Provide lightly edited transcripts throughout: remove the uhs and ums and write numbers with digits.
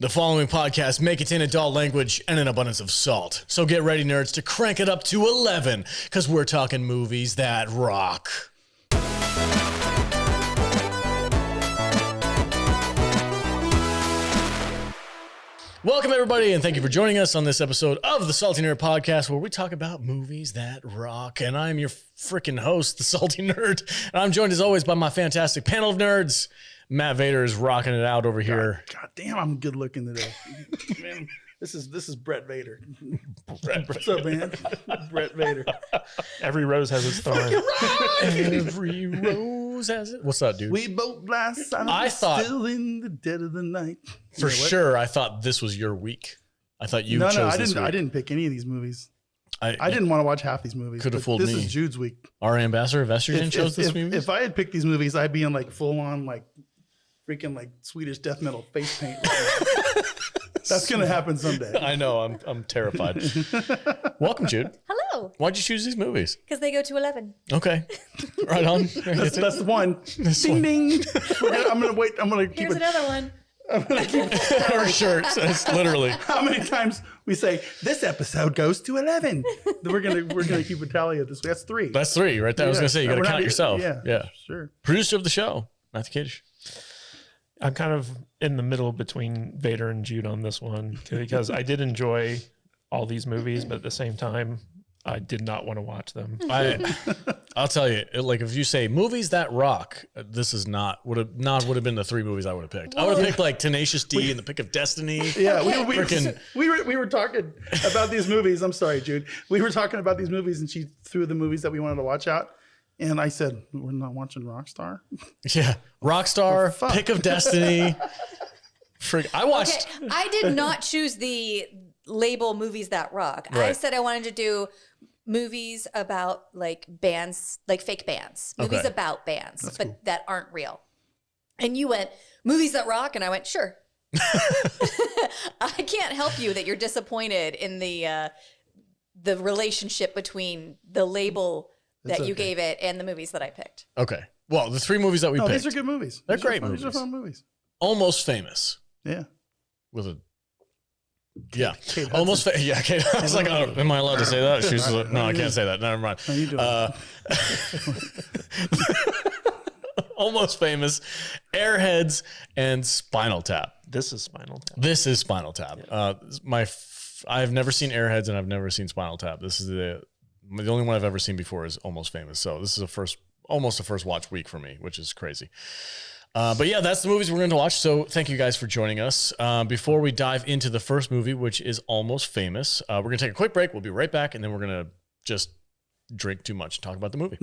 The following podcast may contain adult language and an abundance of salt. So get ready, nerds, to crank it up to 11, because we're talking movies that rock. Welcome, everybody, and thank you for joining us on this episode of the Salty Nerd Podcast, where we talk about movies that rock. And I'm your freaking host, the Salty Nerd. And I'm joined, as always, by my fantastic panel of nerds. Matt Vader is rocking it out over here. God damn, I'm good looking today. Man, this is Brett Vader. What's up, man? Brett Vader. Every rose has its thorn. Every rose has it. What's up, dude? We both last silent, I thought still in the dead of the night. For sure, I thought this was your week. I thought you chose this week. I didn't pick any of these movies. I didn't want to watch half these movies. Could have fooled me. This is Jude's week. Our ambassador of estrogen chose this movie. If I had picked these movies, I'd be in like full on like freaking like Swedish death metal face paint. That's gonna happen someday. I know. I'm terrified. Welcome, Jude. Hello. Why'd you choose these movies? Because they go to 11. Okay. Right on. That's the one. Ding ding. I'm gonna wait. I'm gonna keep Here's it. another one. I'm gonna keep Our shirts. It's literally. how many times we say this episode goes to 11. We're gonna keep a tally of this. That's 3. That's 3 right there. I was gonna say you got to We're not count even- yourself. Yeah, sure. Producer of the show, Matthew Kadish. I'm kind of in the middle between Vader and Jude on this one because I did enjoy all these movies, but at the same time, I did not want to watch them. I'll tell you, like if you say movies that rock, this is would have been the 3 movies I would have picked. I would have picked like Tenacious D and The Pick of Destiny. Yeah, Frickin- we were talking about these movies. I'm sorry, Jude. We were talking about these movies, and she threw the movies that we wanted to watch out. And I said, we're not watching Rockstar? Yeah. Rockstar, fuck? Pick of Destiny. I watched. Okay, I did not choose the label movies that rock. I Right. said I wanted to do movies about like bands, like fake bands, movies Okay. about bands, That's but cool. that aren't real. And you went, movies that rock? And I went, sure. I can't help you that you're disappointed in the relationship between the label that It's you okay. gave it and the movies that I picked. Okay. Well, the 3 movies that we No, picked. these are good movies. They're These are great fun- movies. These are fun movies. Almost Famous. Yeah. With a. Yeah. Kate Hudson. Almost. Yeah. Kate. I was like, oh, am I allowed to say that? She's like, no, I can't say that. Never mind. How you doing? Almost Famous, Airheads, and Spinal Tap. This is Spinal Tap. This is Spinal Tap. I've never seen Airheads and I've never seen Spinal Tap. This is the only one I've ever seen before is Almost Famous. So this is almost a first watch week for me, which is crazy. But yeah, that's the movies we're going to watch. So thank you guys for joining us. Before we dive into the first movie, which is Almost Famous, we're going to take a quick break. We'll be right back, and then we're going to just drink too much and talk about the movie.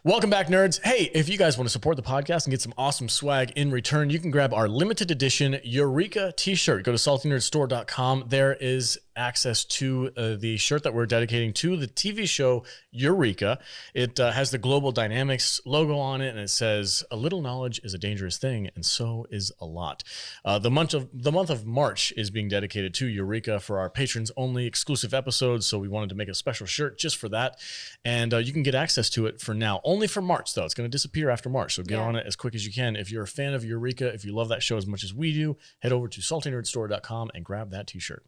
Welcome back, nerds. Hey, if you guys want to support the podcast and get some awesome swag in return, you can grab our limited edition Eureka t-shirt. Go to saltynerdstore.com. There is access to the shirt that we're dedicating to the TV show Eureka. It has the Global Dynamics logo on it, and it says, "A little knowledge is a dangerous thing, and so is a lot." The month of March is being dedicated to Eureka for our patrons only exclusive episodes, so we wanted to make a special shirt just for that, and you can get access to it for now. Only for March, though. It's going to disappear after March, so get on it as quick as you can. If you're a fan of Eureka, if you love that show as much as we do, head over to saltynerdstore.com and grab that t-shirt.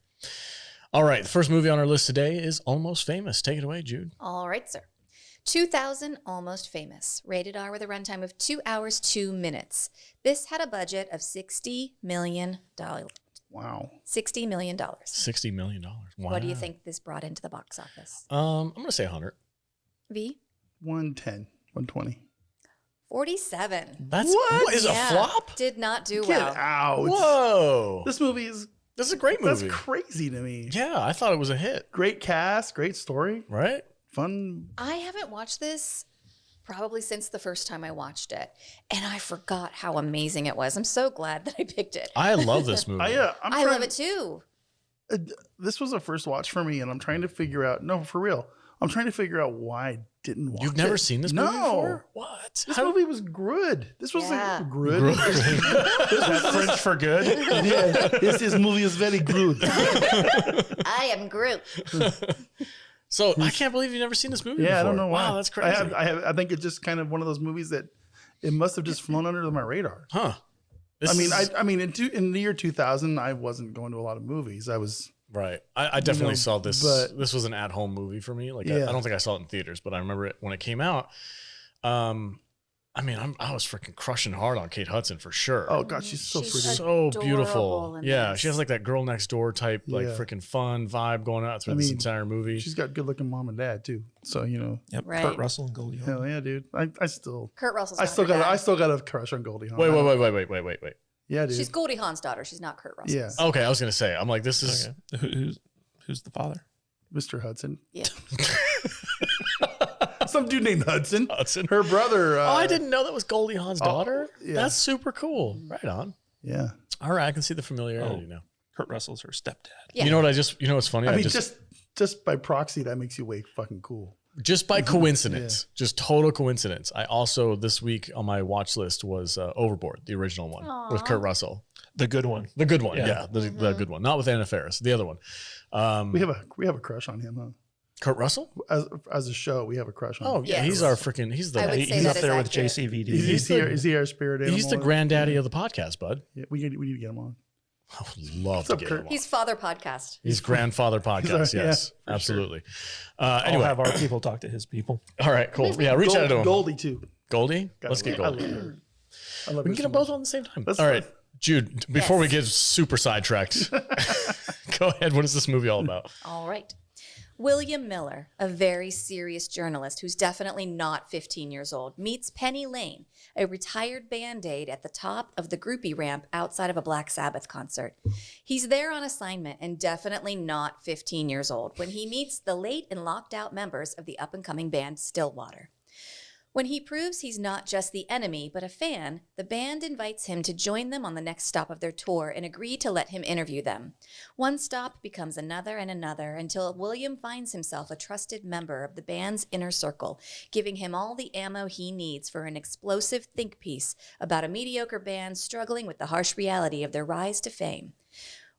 All right, the first movie on our list today is Almost Famous. Take it away, Jude. All right, sir. 2000 Almost Famous. Rated R with a runtime of 2 hours, 2 minutes. This had a budget of $60 million. Wow. $60 million. $60 million. Wow. What do you think this brought into the box office? I'm going to say 100. V? 110, 120. 47. That's what is a flop? Did not do Get well. out. Whoa. This movie is This is a great movie. That's crazy to me. Yeah, I thought it was a hit. Great cast, great story, Right? fun. I haven't watched this probably since the first time I watched it, and I forgot how amazing it was. I'm so glad that I picked it. I love this movie. I love it too. This was a first watch for me, and I'm trying to figure out. No, for real. I'm trying to figure out why I didn't watch it. You've never seen this movie before? No. What? This movie was good. This was Yeah. like good. Is that French for good? Yeah, this movie is very good. I am Groot. So I can't believe you've never seen this movie before. Yeah, I don't know why. Wow, that's crazy. I think it's just kind of one of those movies that it must have just flown under my radar. Huh. I mean, in the year 2000, I wasn't going to a lot of movies. I was right. I definitely saw this. but- This was an at-home movie for me. Like Yeah. I don't think I saw it in theaters, but I remember it when it came out. I mean, I was freaking crushing hard on Kate Hudson for sure. oh god, she's so She's pretty. So adorable beautiful. in Yeah, this. she has like that girl next door type, like Yeah. freaking fun vibe going out through this entire movie. She's got good looking mom and dad too. So Yep. Right. Kurt Russell and Goldie Hawn. hell yeah, dude. I still Kurt Russell's I not still her got dad. a crush on Goldie Hawn. Wait. Yeah, dude. She's Goldie Hawn's daughter. She's not Kurt Russell. Yeah. Okay, I was gonna say, I'm like, this is Okay. Who's the father? Mr. Hudson. Yeah. Some dude named Hudson. Hudson. Her brother. Oh, I didn't know that was Goldie Hawn's daughter. yeah. That's super cool. Right on. Yeah. All right, I can see the familiarity now. Kurt Russell's her stepdad. Yeah. You know what's funny? I mean, just by proxy, that makes you way fucking cool. Just by coincidence, just total coincidence. I also this week on my watch list was Overboard, the original one with Kurt Russell, The good one. the good one. Yeah. Yeah, the good one, not with Anna Faris, the other one. We have a crush on him, huh? Kurt Russell? As a show, we have a crush on Oh him. yeah, Yes. he's our freaking. He's I would the say He's that up is there with accurate. JCVD. Is he our spirit animal? he's the granddaddy of the podcast, bud. Yeah, we need to get him on. I would love to up, get Kurt? him on. He's father podcast. He's grandfather podcast. yeah, Yes, for absolutely. I'll Anyway, have our people talk to his people. all right, cool. Yeah, reach out to him. Goldie too. Goldie, God, let's get I love Goldie. her. I love We her can get so them both much. on the same time. Let's- All right, Jude. Before we Yes. get super sidetracked, go ahead. What is this movie all about? All right. William Miller, a very serious journalist who's definitely not 15 years old, meets Penny Lane, a retired band-aid at the top of the groupie ramp outside of a Black Sabbath concert. He's there on assignment and definitely not 15 years old when he meets the late and locked out members of the up-and-coming band Stillwater. When he proves he's not just the enemy, but a fan, the band invites him to join them on the next stop of their tour and agree to let him interview them. One stop becomes another and another until William finds himself a trusted member of the band's inner circle, giving him all the ammo he needs for an explosive think piece about a mediocre band struggling with the harsh reality of their rise to fame.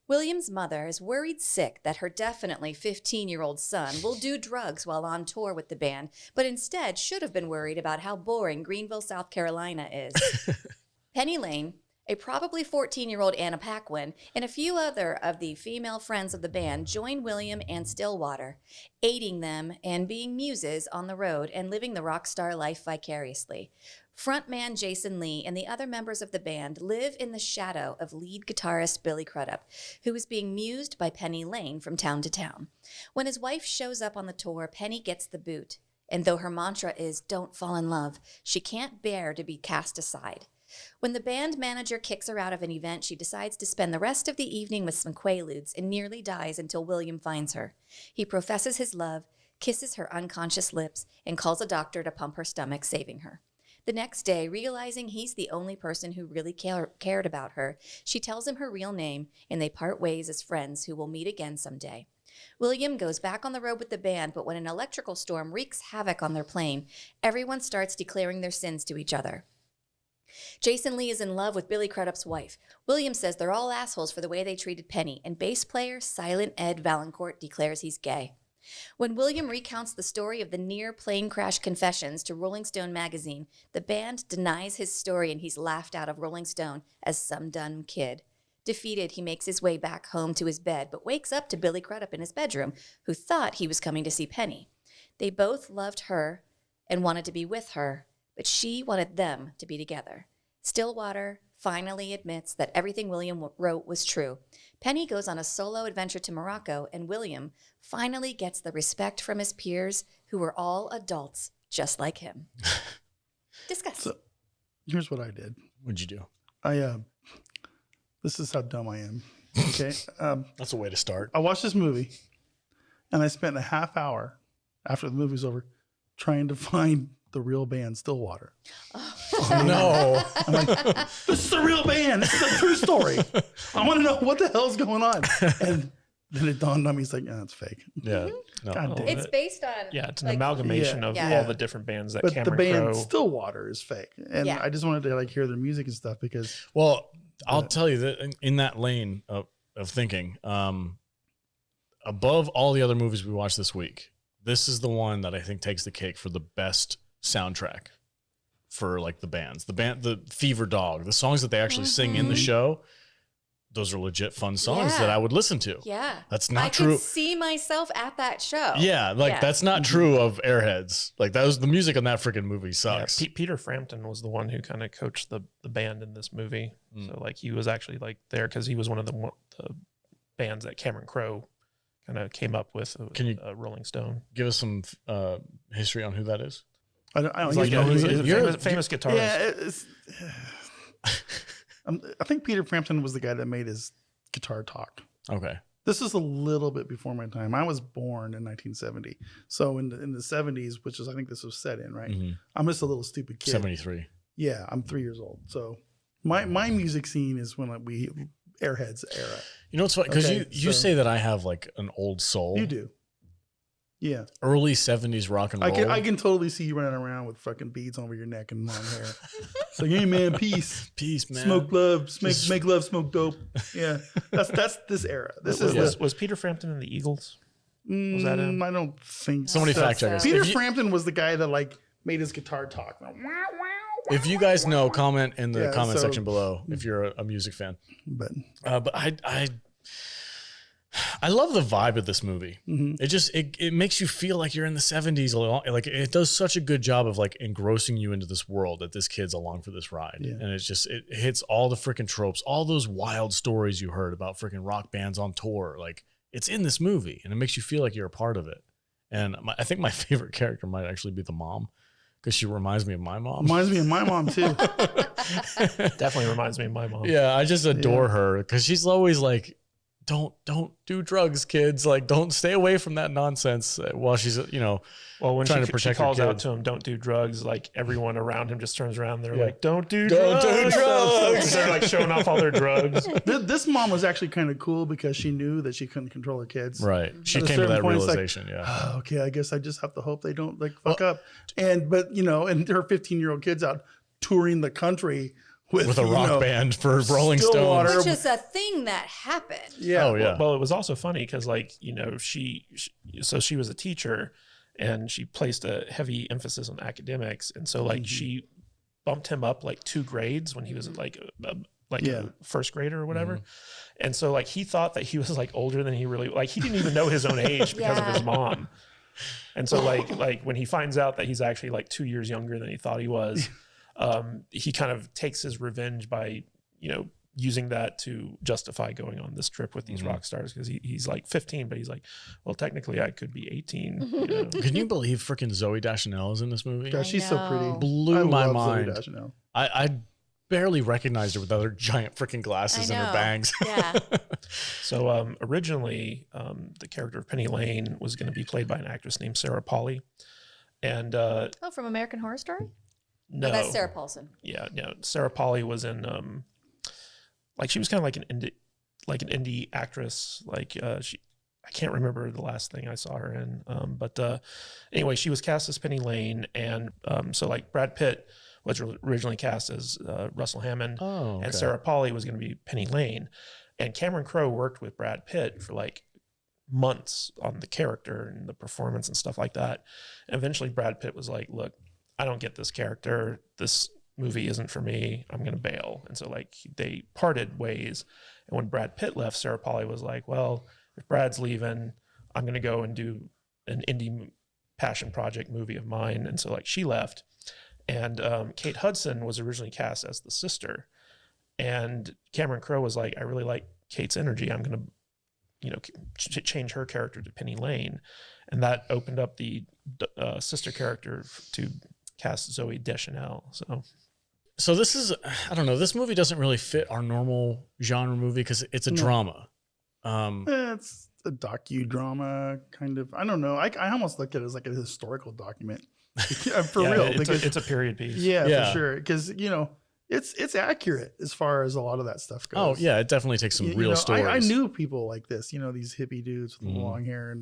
William's mother is worried sick that her definitely 15-year-old son will do drugs while on tour with the band, but instead should have been worried about how boring Greenville, South Carolina is. Penny Lane, a probably 14-year-old Anna Paquin, and a few other of the female friends of the band join William and Stillwater, aiding them and being muses on the road and living the rock star life vicariously. Frontman Jason Lee and the other members of the band live in the shadow of lead guitarist Billy Crudup, who is being mused by Penny Lane from town to town. When his wife shows up on the tour, Penny gets the boot. And though her mantra is, "Don't fall in love," she can't bear to be cast aside. When the band manager kicks her out of an event, she decides to spend the rest of the evening with some Quaaludes and nearly dies until William finds her. He professes his love, kisses her unconscious lips, and calls a doctor to pump her stomach, saving her. The next day, realizing he's the only person who really cared about her, she tells him her real name, and they part ways as friends who will meet again someday. William goes back on the road with the band, but when an electrical storm wreaks havoc on their plane, everyone starts declaring their sins to each other. Jason Lee is in love with Billy Crudup's wife. William says they're all assholes for the way they treated Penny, and bass player Silent Ed Valancourt declares he's gay. When William recounts the story of the near plane crash confessions to Rolling Stone magazine, the band denies his story and he's laughed out of Rolling Stone as some dumb kid. Defeated, he makes his way back home to his bed, but wakes up to Billy Crudup in his bedroom, who thought he was coming to see Penny. They both loved her and wanted to be with her, but she wanted them to be together. Stillwater finally admits that everything William wrote was true. Penny goes on a solo adventure to Morocco, and William finally gets the respect from his peers, who were all adults just like him. Discuss. So, here's what I did. What'd you do? This is how dumb I am. Okay. That's a way to start. I watched this movie, and I spent a half hour after the movie was over trying to find the real band Stillwater. Oh, no. I'm like, this is a real band. This is a true story. I want to know what the hell's going on. And then it dawned on me, it's like, it's fake. Yeah. No. God damn It's it. based on Yeah, it's an like, amalgamation of Yeah. all the different bands that But Cameron the band Crowe. Stillwater is fake. And Yeah. I just wanted to hear their music and stuff because Well, I'll tell you that in that lane of thinking, above all the other movies we watched this week, this is the one that I think takes the cake for the best soundtrack for like the bands. The Fever Dog, the songs that they actually sing in the show. Those are legit fun songs that I would listen to. Yeah. That's not I true. could see myself at that show. Yeah, like that's not true of Airheads. Like that was the music on that freaking movie sucks. Yeah, Peter Frampton was the one who kind of coached the band in this movie. So like he was actually like there because he was one of the bands that Cameron Crowe kind of came up with. Can you Rolling Stone? Give us some history on who that is. I don't He's like a famous guitarist. Yeah, I think Peter Frampton was the guy that made his guitar talk. Okay. This is a little bit before my time. I was born in 1970. So in the 70s, which is I think this was set in, right? I'm just a little stupid kid. 73. Yeah, I'm 3 years old. So my music scene is when we Airheads era. You know what's funny? Because Okay, you so- say that I have like an old soul. You do. Yeah. Early 70s rock and roll. I can totally see you running around with fucking beads over your neck and long hair. So, hey man, peace. Peace, man. Smoke love, make love, smoke dope. Yeah. That's this era. This is Was Peter Frampton in the Eagles? Was that him? I don't think Somebody so. fact check us. Peter If you- Frampton was the guy that like made his guitar talk. If you guys know, comment in the Yeah, comment so- section below if you're a music fan. But But I love the vibe of this movie. It just it makes you feel like you're in the 70s a little. Like it does such a good job of like engrossing you into this world that this kid's along for this ride. Yeah. And it hits all the freaking tropes, all those wild stories you heard about freaking rock bands on tour. Like it's in this movie and it makes you feel like you're a part of it. And I think my favorite character might actually be the mom because she reminds me of my mom. reminds me of my mom too. Definitely reminds me of my mom. Yeah, I just adore her because she's always like, don't do drugs, kids. Like, don't stay away from that nonsense while she's, Well, when trying she, to protect she calls her out kid. to him, "Don't do drugs," like everyone around him just turns around. They're Yeah. like, "Don't do Don't do drugs." drugs. They're like showing off all their drugs. This mom was actually kind of cool because she knew that she couldn't control her kids. Right. She At a came to certain that point, it's like, realization. Yeah. Oh, okay, I guess I just have to hope they don't like fuck up. And her 15-year-old kids out touring the country with With a rock band for Rolling Stillwater. Stones. Which is a thing that happened. Yeah. Oh, yeah. Well, it was also funny because, like, she was a teacher, and she placed a heavy emphasis on academics, and so like she bumped him up like 2 grades when he was like a first grader or whatever. And so like he thought that he was like older than he really he didn't even know his own age because of his mom. And so like when he finds out that he's actually like 2 years younger than he thought he was, he kind of takes his revenge by using that to justify going on this trip with these rock stars because he's like 15, but he's like, well, technically I could be 18. Can you believe freaking Zooey Deschanel is in this movie? God, she's so pretty. know. Blew I my love Zooey mind. Deschanel. I barely recognized her without her giant freaking glasses and her bangs. Yeah. So originally, the character of Penny Lane was going to be played by an actress named Sarah Polley. And Oh, from American Horror Story? no, Oh, that's Sarah Paulson. Yeah, no. Sarah Polley was in she was kind of like an indie actress. I can't remember the last thing I saw her in. But anyway, she was cast as Penny Lane, and so like Brad Pitt was originally cast as Russell Hammond, Oh, okay. and Sarah Polley was going to be Penny Lane. And Cameron Crowe worked with Brad Pitt for like months on the character and the performance and stuff like that. And eventually Brad Pitt was like, look, I don't get this character. This movie isn't for me. I'm going to bail. And so like they parted ways. And when Brad Pitt left, Sarah Polley was like, well, if Brad's leaving, I'm going to go and do an indie passion project movie of mine. And so like she left. And Kate Hudson was originally cast as the sister. And Cameron Crowe was like, I really like Kate's energy. I'm going to, change her character to Penny Lane. And that opened up the sister character to cast Zooey Deschanel. So this is, I don't know, this movie doesn't really fit our normal genre movie because it's a drama. It's a docudrama kind of. I don't know. I almost look at it as like a historical document. For real. It's a period piece. Yeah, for sure. Because, it's accurate as far as a lot of that stuff goes. Oh, yeah, it definitely takes some real stories. I knew people like this, these hippie dudes with long hair and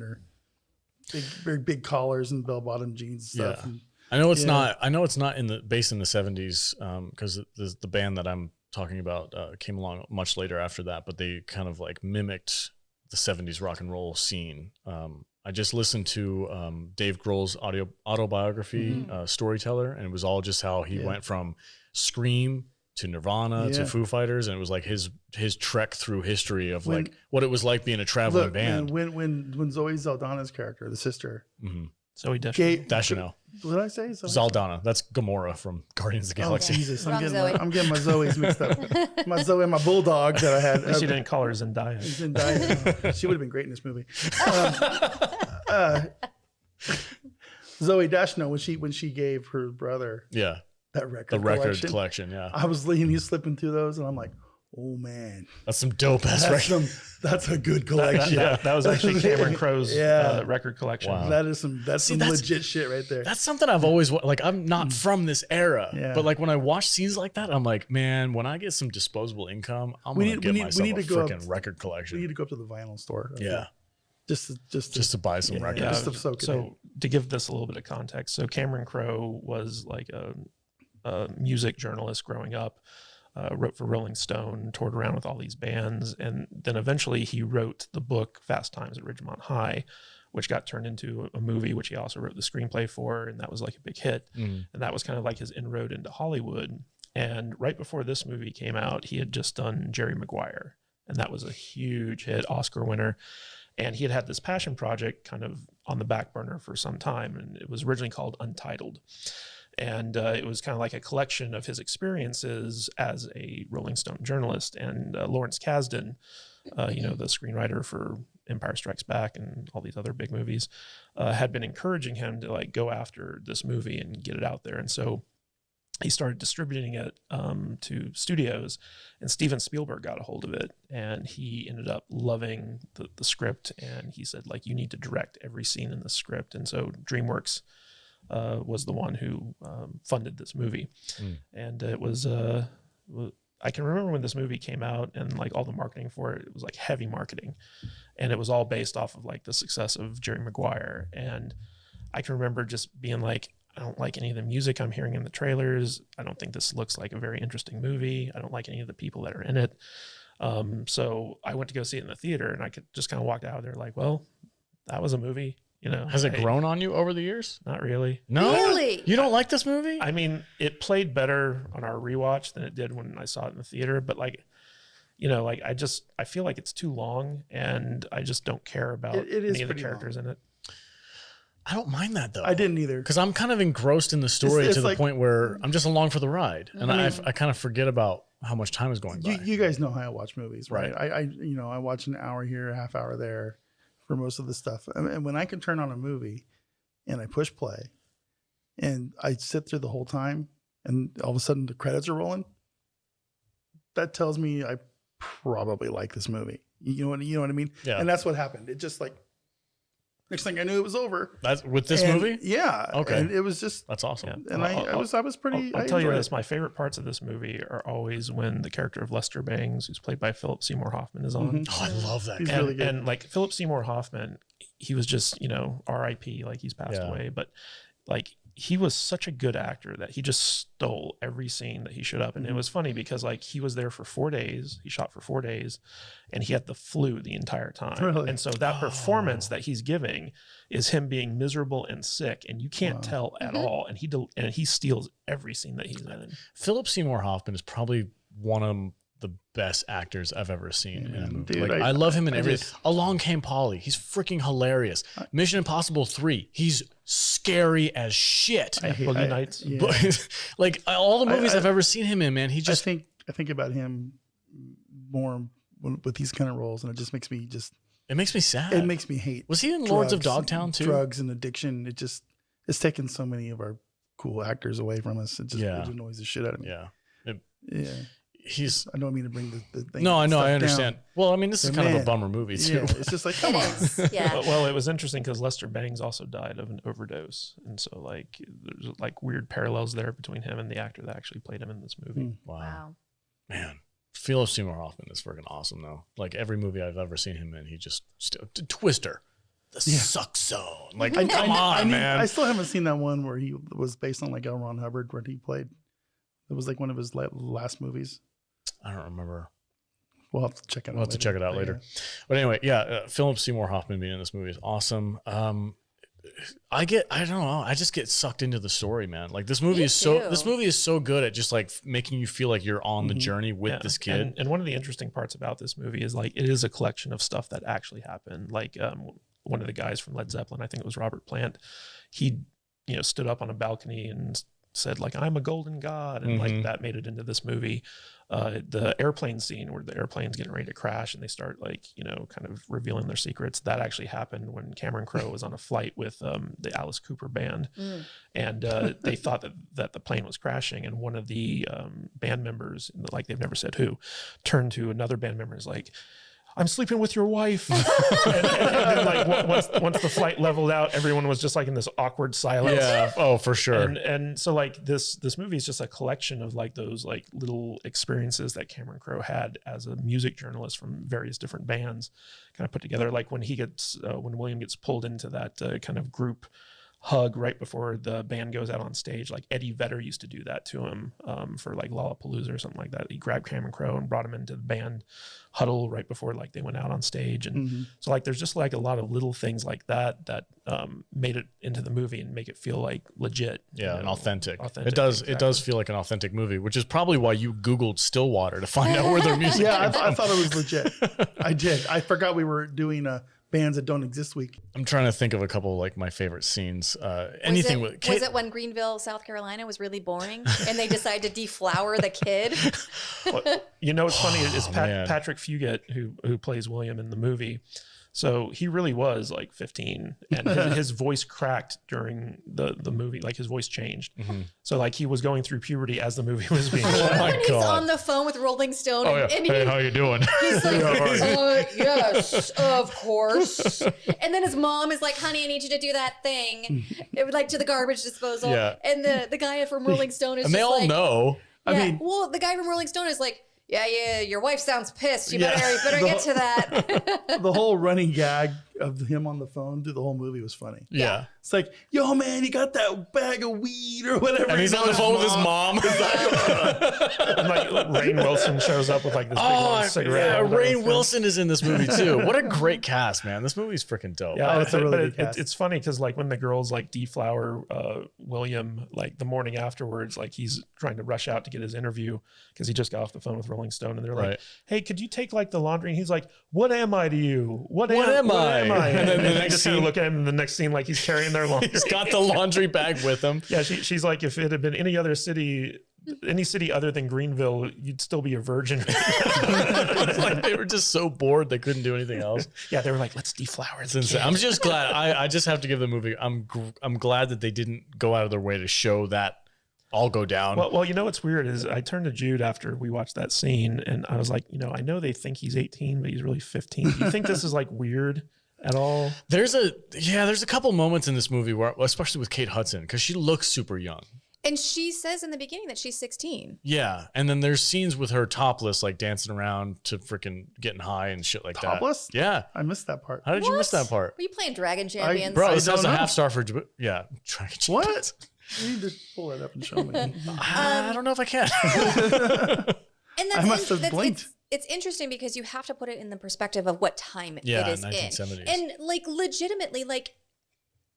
their big collars and bell-bottom jeans and stuff. Yeah. And, I know it's not. I know it's not based in the 70s because the band that I'm talking about came along much later after that. But they kind of like mimicked the 70s rock and roll scene. I just listened to Dave Grohl's autobiography, Storyteller, and it was all just how he went from Scream to Nirvana to Foo Fighters, and it was like his trek through history of like what it was like being a traveling band. Man, when Zoe Saldana's character, the sister, Zoe Deschanel. What did I say? Zaldana. That's Gamora from Guardians of the Galaxy. Oh, Jesus. Wrong Zoe. I'm getting my Zoes mixed up. My Zoe and my bulldog that I had. At least you didn't call her Zendaya. Zendaya. She would have been great in this movie. Zoe Deschanel, when she gave her brother that record collection. Yeah, I was he's slipping through those, and I'm like, oh man, that's some dope ass record. That's a good collection. That was actually Cameron Crowe's record collection. Wow. That's some legit shit right there. That's something I've always like. I'm not from this era, but like when I watch scenes like that, I'm like, man, when I get some disposable income, I'm gonna get myself a freaking record collection. We need to go up to the vinyl store. Yeah. Just to buy some records. Yeah. Just to soak it in. So to give this a little bit of context, so Cameron Crowe was like a music journalist growing up, wrote for Rolling Stone, toured around with all these bands, and then eventually he wrote the book Fast Times at Ridgemont High, which got turned into a movie, which he also wrote the screenplay for, and that was like a big hit. And that was kind of like his inroad into Hollywood. And right before this movie came out, he had just done Jerry Maguire, and that was a huge hit, Oscar winner. And he had this passion project kind of on the back burner for some time, and it was originally called Untitled. And it was kind of like a collection of his experiences as a Rolling Stone journalist. And Lawrence Kasdan, the screenwriter for Empire Strikes Back and all these other big movies, had been encouraging him to like go after this movie and get it out there. And so he started distributing it to studios, and Steven Spielberg got a hold of it, and he ended up loving the script, and he said, like, you need to direct every scene in the script. And so DreamWorks was the one who funded this movie. And it was I can remember when this movie came out, and like all the marketing for it, it was like heavy marketing, and it was all based off of like the success of Jerry Maguire. And I can remember just being like, I don't like any of the music I'm hearing in the trailers. I don't think this looks like a very interesting movie. I don't like any of the people that are in it. So I went to go see it in the theater, and I could just kind of walk out there like, well, that was a movie. Has it grown on you over the years? Not really. No, really? You don't like this movie? I mean, it played better on our rewatch than it did when I saw it in the theater. But like, I feel like it's too long, and I just don't care about any of the characters in it. I don't mind that though. I didn't either, because I'm kind of engrossed in the story to the like, point where I'm just along for the ride, and I kind of forget about how much time is going by. You guys know how I watch movies, right? I watch an hour here, a half hour there, for most of the stuff. And when I can turn on a movie, and I push play, and I sit through the whole time, and all of a sudden the credits are rolling, that tells me I probably like this movie. You know what I mean? Yeah. And that's what happened. It just like. Next thing I knew, it was over. That's with this movie? Yeah. Okay. And it was just... That's awesome. Yeah. And I was pretty... I'll tell you this. My favorite parts of this movie are always when the character of Lester Bangs, who's played by Philip Seymour Hoffman, is on. Oh, I love that. He's really good. And like Philip Seymour Hoffman, he was just, R.I.P. Like he's passed away. But like he was such a good actor that he just stole every scene that he showed up. And it was funny because like he was there for 4 days. He shot for 4 days, and he had the flu the entire time. Really? And so that performance that he's giving is him being miserable and sick, and you can't tell at all. And he steals every scene that he's in. Philip Seymour Hoffman is probably one of the best actors I've ever seen in a movie. Dude, I love him in everything. Along Came Polly. He's freaking hilarious. Mission Impossible 3. He's scary as shit. I hate Boogie Nights. Yeah. But, like all the movies I've ever seen him in, man, he just... I think about him more with these kind of roles, and it just makes me It makes me sad. It makes me hate. Was he in Lords of Dogtown too? Drugs and addiction. It's taken so many of our cool actors away from us. It annoys the shit out of me. Yeah. I don't mean to bring the thing. No, I know. I understand. Down. Well, I mean, this is kind of a bummer movie too. Yeah, it's just like, come on. Yeah. Well, it was interesting because Lester Bangs also died of an overdose. And so like, there's like weird parallels there between him and the actor that actually played him in this movie. Wow. Man. Philip Seymour Hoffman is freaking awesome though. Like every movie I've ever seen him in, he just Twister, the Suck Zone. Like, come on, man. I still haven't seen that one where he was based on like L. Ron Hubbard, where he played. It was like one of his last movies. I don't remember. We'll have to check it out. We'll have to check it out later. But anyway, Philip Seymour Hoffman being in this movie is awesome. I don't know. I just get sucked into the story, man. Like this movie is so good at just like making you feel like you're on the journey with this kid. And one of the interesting parts about this movie is like it is a collection of stuff that actually happened. Like one of the guys from Led Zeppelin, I think it was Robert Plant, he stood up on a balcony and said like, I'm a golden god, and like that made it into this movie. The airplane scene where the airplane's getting ready to crash and they start like kind of revealing their secrets, that actually happened when Cameron Crowe was on a flight with the Alice Cooper band, and they thought that the plane was crashing, and one of the band members, like they've never said who, turned to another band member and is like, I'm sleeping with your wife. and then like once the flight leveled out, everyone was just like in this awkward silence. Yeah. Oh, for sure. And so like this movie is just a collection of like those like little experiences that Cameron Crowe had as a music journalist from various different bands kind of put together. Like when when William gets pulled into that kind of group hug right before the band goes out on stage, like Eddie Vedder used to do that to him for like Lollapalooza or something like that. He grabbed Cameron Crowe and brought him into the band huddle right before like they went out on stage. And so like there's just like a lot of little things like that made it into the movie and make it feel like legit. Yeah, and authentic. It does feel like an authentic movie, which is probably why you Googled Stillwater to find out where their music I thought it was legit. I did. I forgot we were doing bands that don't exist week. I'm trying to think of a couple of like my favorite scenes. Anything with Kate. Was it when Greenville, South Carolina was really boring and they decided to deflower the kid? Well, what's funny is Patrick Fugit, who plays William in the movie. So he really was like 15, and his voice cracked during the movie. Like his voice changed. So like he was going through puberty as the movie was being shot. Oh my He's God. on the phone with Rolling Stone. Oh, yeah. And hey, how you doing? He's like, yes, of course. And then his mom is like, honey, I need you to do that thing. It was like to the garbage disposal. Yeah. And the guy from Rolling Stone is And they just all like, know. Yeah, I mean, well, the guy from Rolling Stone is like, yeah, your wife sounds pissed. You better get to that. the whole running gag of him on the phone through the whole movie was funny. Yeah. It's like, yo, man, you got that bag of weed or whatever. And he's on the phone with his mom. And like Rainn Wilson shows up with like this big long cigarette. Yeah, Rainn Wilson is in this movie too. What a great cast, man. This movie's freaking dope. Yeah, it's a really good cast. It's funny because like when the girls like deflower William, like the morning afterwards, like he's trying to rush out to get his interview because he just got off the phone with Rolling Stone, and they're like, hey, could you take like the laundry? And he's like, what am I to you? What am I? And then the next scene, look at him in the next scene like he's carrying their laundry. He's got the laundry bag with him. Yeah, she's like, if it had been any other city, any city other than Greenville, you'd still be a virgin. Like they were just so bored they couldn't do anything else. Yeah, they were like, let's deflower. It's insane. I'm just glad. I just have to give the movie. I'm glad that they didn't go out of their way to show that all go down. Well, what's weird is I turned to Jude after we watched that scene, and I was like, I know they think he's 18, but he's really 15. Do you think this is like weird at all? There's a couple moments in this movie where, especially with Kate Hudson, because she looks super young. And she says in the beginning that she's 16. Yeah. And then there's scenes with her topless, like dancing around to freaking getting high and shit like Topless? that. Yeah. I missed that part. How did you miss that part? Were you playing Dragon Champions? Bro, this has a know. half star for, yeah. Dragon Champions. What? You need to pull it up and show me. I don't know if I can. And that's I must have blinked. It's interesting because you have to put it in the perspective of what time it is 1970s. in. And like legitimately, like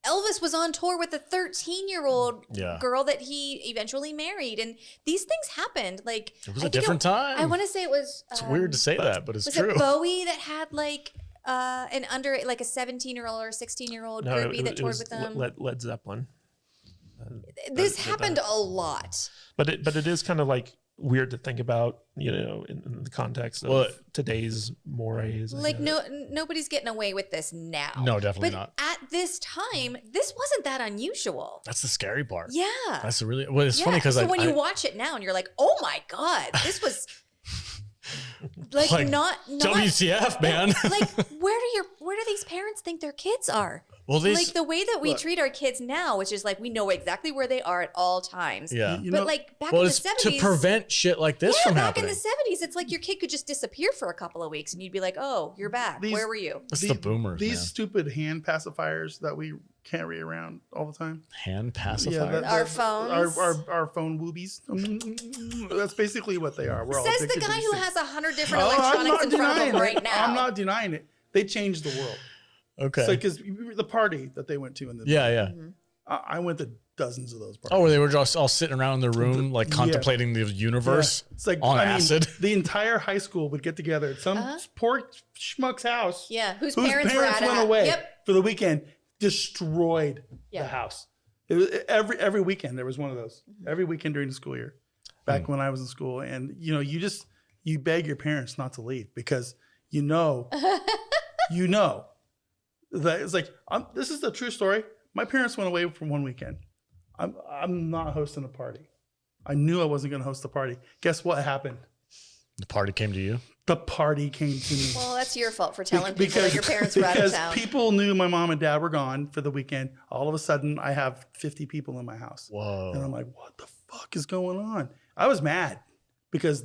Elvis was on tour with a 13-year-old girl that he eventually married, and these things happened. Like it was a different time. I want to say it was. It's weird to say that, but it's true. Was it Bowie that had like an under like a 17-year-old or a 16-year-old groupie that toured with them? Led Zeppelin. This happened a lot. But it is kind of like weird to think about, in the context of today's mores. Like nobody's getting away with this now. No, definitely not. At this time, this wasn't that unusual. That's the scary part. Yeah. That's it's funny because when you watch it now and you're like, oh my God, this was like not WTF, man. Like where do these parents think their kids are? Well, like the way that we treat our kids now, which is like we know exactly where they are at all times. Yeah. You But know, like back in the it's 70s. to prevent shit like this from back happening. in the 70s, it's like your kid could just disappear for a couple of weeks and you'd be like, oh, you're back. Where were you? It's the boomers, These man. stupid hand pacifiers that we carry around all the time. Hand pacifier. Our phones. Our phone woobies. That's basically what they are. We're all Says the addicted to guy these who things. has 100 different Oh, I'm electronics not in front of denying him right it. now. I'm not denying it. They changed the world. Okay. So because the party that they went to in the yeah. I went to dozens of those parties. Oh, where they were just all sitting around in the room, like contemplating the universe It's like on I mean, acid. the entire high school would get together at some poor schmuck's house. Yeah, whose parents were went at away Yep. for the weekend, destroyed Yeah. the house. It was every weekend there was one of those. Every weekend during the school year, back when I was in school, and you beg your parents not to leave because you know that it's like this is the true story. My parents went away for one weekend. I'm not hosting a party. I knew I wasn't going to host the party. Guess what happened? The party came to you. The party came to me. Well, that's your fault for telling people that your parents were out of town. Because people knew my mom and dad were gone for the weekend. All of a sudden, I have 50 people in my house. Whoa. And I'm like, what the fuck is going on? I was mad because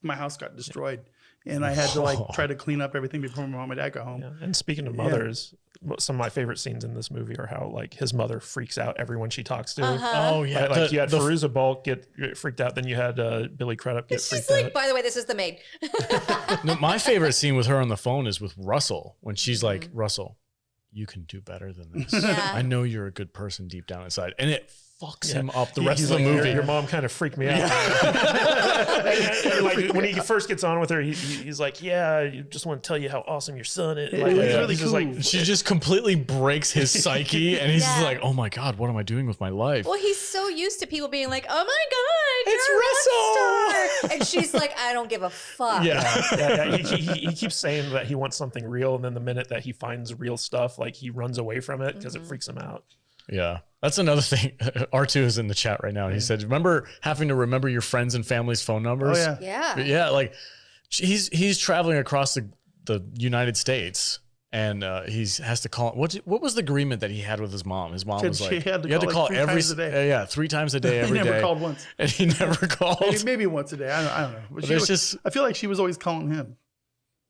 my house got destroyed. And I had to try to clean up everything before my mom and dad got home. Yeah. And speaking of mothers, some of my favorite scenes in this movie are how like his mother freaks out everyone she talks to. Oh yeah. Right? Like you had Firuza Balk get freaked out, then you had Billy Crudup get She's freaked like, out. by the way, this is the maid. No, my favorite scene with her on the phone is with Russell when she's like, Russell, you can do better than this. Yeah. I know you're a good person deep down inside. And it fucks him up the He's rest of the like, movie. Your mom kind of freaked me out. And, like when he first gets on with her, he's like, "Yeah, you just want to tell you how awesome your son is." Like, It's really he's just cool. like, She just completely breaks his psyche and he's just Yeah. like, oh my God, what am I doing with my life? Well, he's so used to people being like, oh my God, It's you're a rock Russell. star. And she's like, I don't give a fuck. Yeah. He keeps saying that he wants something real, and then the minute that he finds real stuff, like he runs away from it because it freaks him out. Yeah. That's another thing. R2 is in the chat right now. And he said, remember having to remember your friends and family's phone numbers? Oh, yeah. Yeah. But yeah, like he's traveling across the United States and he has to call. What was the agreement that he had with his mom? His mom was She like, had to you had to call call like 3 every times a day. 3 times a day He every day. never called once. And he never called. Maybe once a day. I don't know. But I feel like she was always calling him.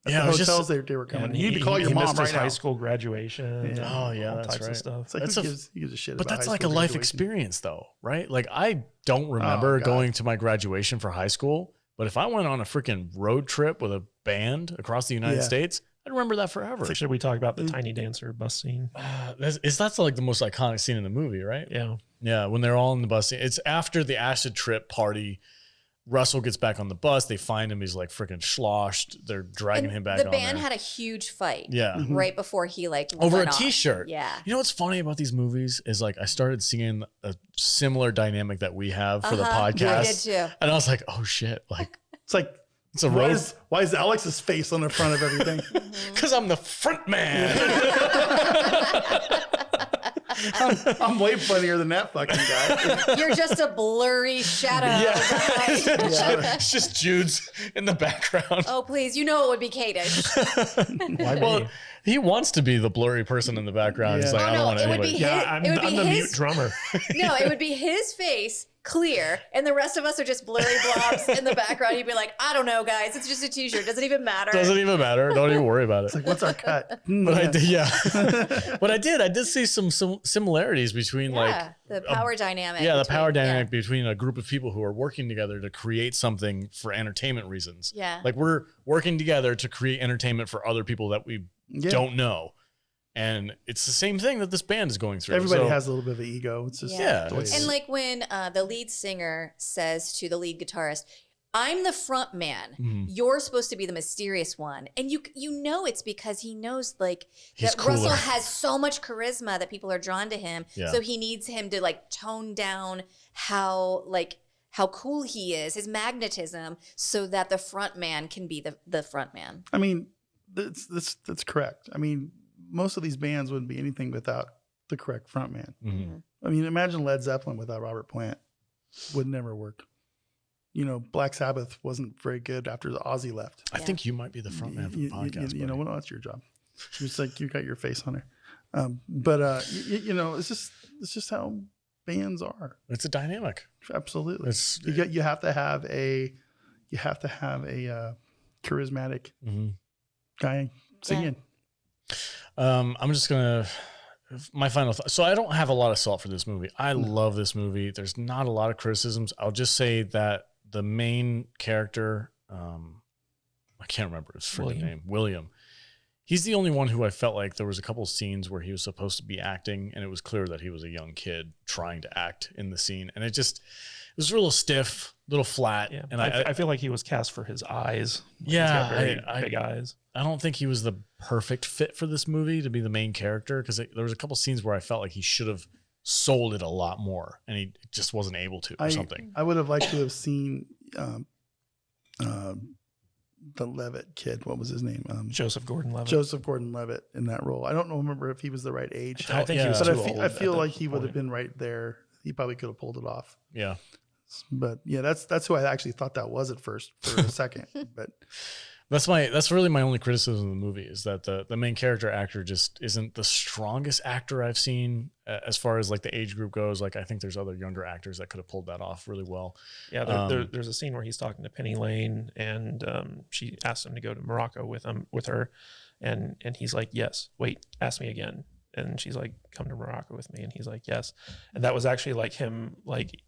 Yeah, The it was hotels just, they were coming. And You need to call your he mom missed his right now. high school graduation. Yeah. and Oh, yeah, all that's types right. of stuff. It's like That's who a- gives a shit but about that's high like a school life graduation? experience though, right? Like I don't remember God. going to my graduation for high school, but if I went on a freaking road trip with a band across the United Yeah. States, I'd remember that forever. Should we talk about the Tiny Dancer bus scene? That's like the most iconic scene in the movie, right? Yeah. Yeah, when they're all in the bus. It's after the acid trip party. Russell gets back on the bus. They find him. He's like freaking sloshed. They're dragging And him back the on band there. had a huge fight. Yeah. Right before he like Over a went off. t-shirt. Yeah. You know what's funny about these movies is like I started seeing a similar dynamic that we have for the podcast. I did too. And I was like, oh shit. Like It's like, it's a why road is Alex's face on the front of everything? because I'm the front man. I'm way funnier than that fucking guy. You're just a blurry shadow. behind- It's just Jude's in the background. Oh, please. You know it would be Kadish. Why Well, me? he wants to be the blurry person in the background. He's Yeah. like, I don't want it would anybody. be Yeah, it would be I'm the mute his- drummer. No, it would be his face clear, and the rest of us are just blurry blobs in the background. He'd be like, I don't know, guys. It's just a t-shirt. Doesn't even matter. Doesn't even matter. Don't even worry about it. Like, what's our cut? But I did, yeah. But I did see some similarities between Yeah, the power dynamic. the between- power dynamic between a group of people who are working together to create something for entertainment reasons. Yeah. Like we're working together to create entertainment for other people that we don't know. And it's the same thing that this band is going through. Everybody So- has a little bit of an ego. It's just Yeah, the way it it's- And is. like when the lead singer says to the lead guitarist, I'm the front man. Mhm. You're supposed to be the mysterious one. And you know it's because he knows like He's that Russell cooler. has so much charisma that people are drawn to him. Yeah. So he needs him to like tone down how cool he is, his magnetism, so that the front man can be the front man. I mean, that's correct. I mean, most of these bands wouldn't be anything without the correct frontman. Mhm. I mean, imagine Led Zeppelin without Robert Plant. Would never work. You know, Black Sabbath wasn't very good after Ozzy left. I think you might be the front man for the podcast. You know, buddy. well, that's your job. It's like you got your face on You know, it's just how bands are. It's a dynamic. Absolutely. You have to have a charismatic guy singing. I'm just gonna my final thought. So I don't have a lot of salt for this movie. I love this movie. There's not a lot of criticisms. I'll just say that the main character, I can't remember his freaking name, William. He's the only one who I felt like there was a couple of scenes where he was supposed to be acting, and it was clear that he was a young kid trying to act in the scene, and it was a little stiff, a little flat. Yeah, and I feel like he was cast for his eyes. Yeah, he's got very big eyes. I don't think he was the perfect fit for this movie to be the main character, because there was a couple scenes where I felt like he should have sold it a lot more, and he just wasn't able to or something. I would have liked to have seen the Levitt kid. What was his name? Joseph Gordon-Levitt. Joseph Gordon-Levitt in that role. I don't remember if he was the right age. I think he was but too old. I feel like he would have been right there. He probably could have pulled it off. Yeah. But yeah, that's who I actually thought that was at first for a second. But that's really my only criticism of the movie, is that the main character actor just isn't the strongest actor I've seen as far as like the age group goes. Like I think there's other younger actors that could have pulled that off really well. Yeah, there's a scene where he's talking to Penny Lane, and she asks him to go to Morocco with her, and he's like, yes. Wait, ask me again. And she's like, come to Morocco with me, and he's like, yes. And that was actually like him like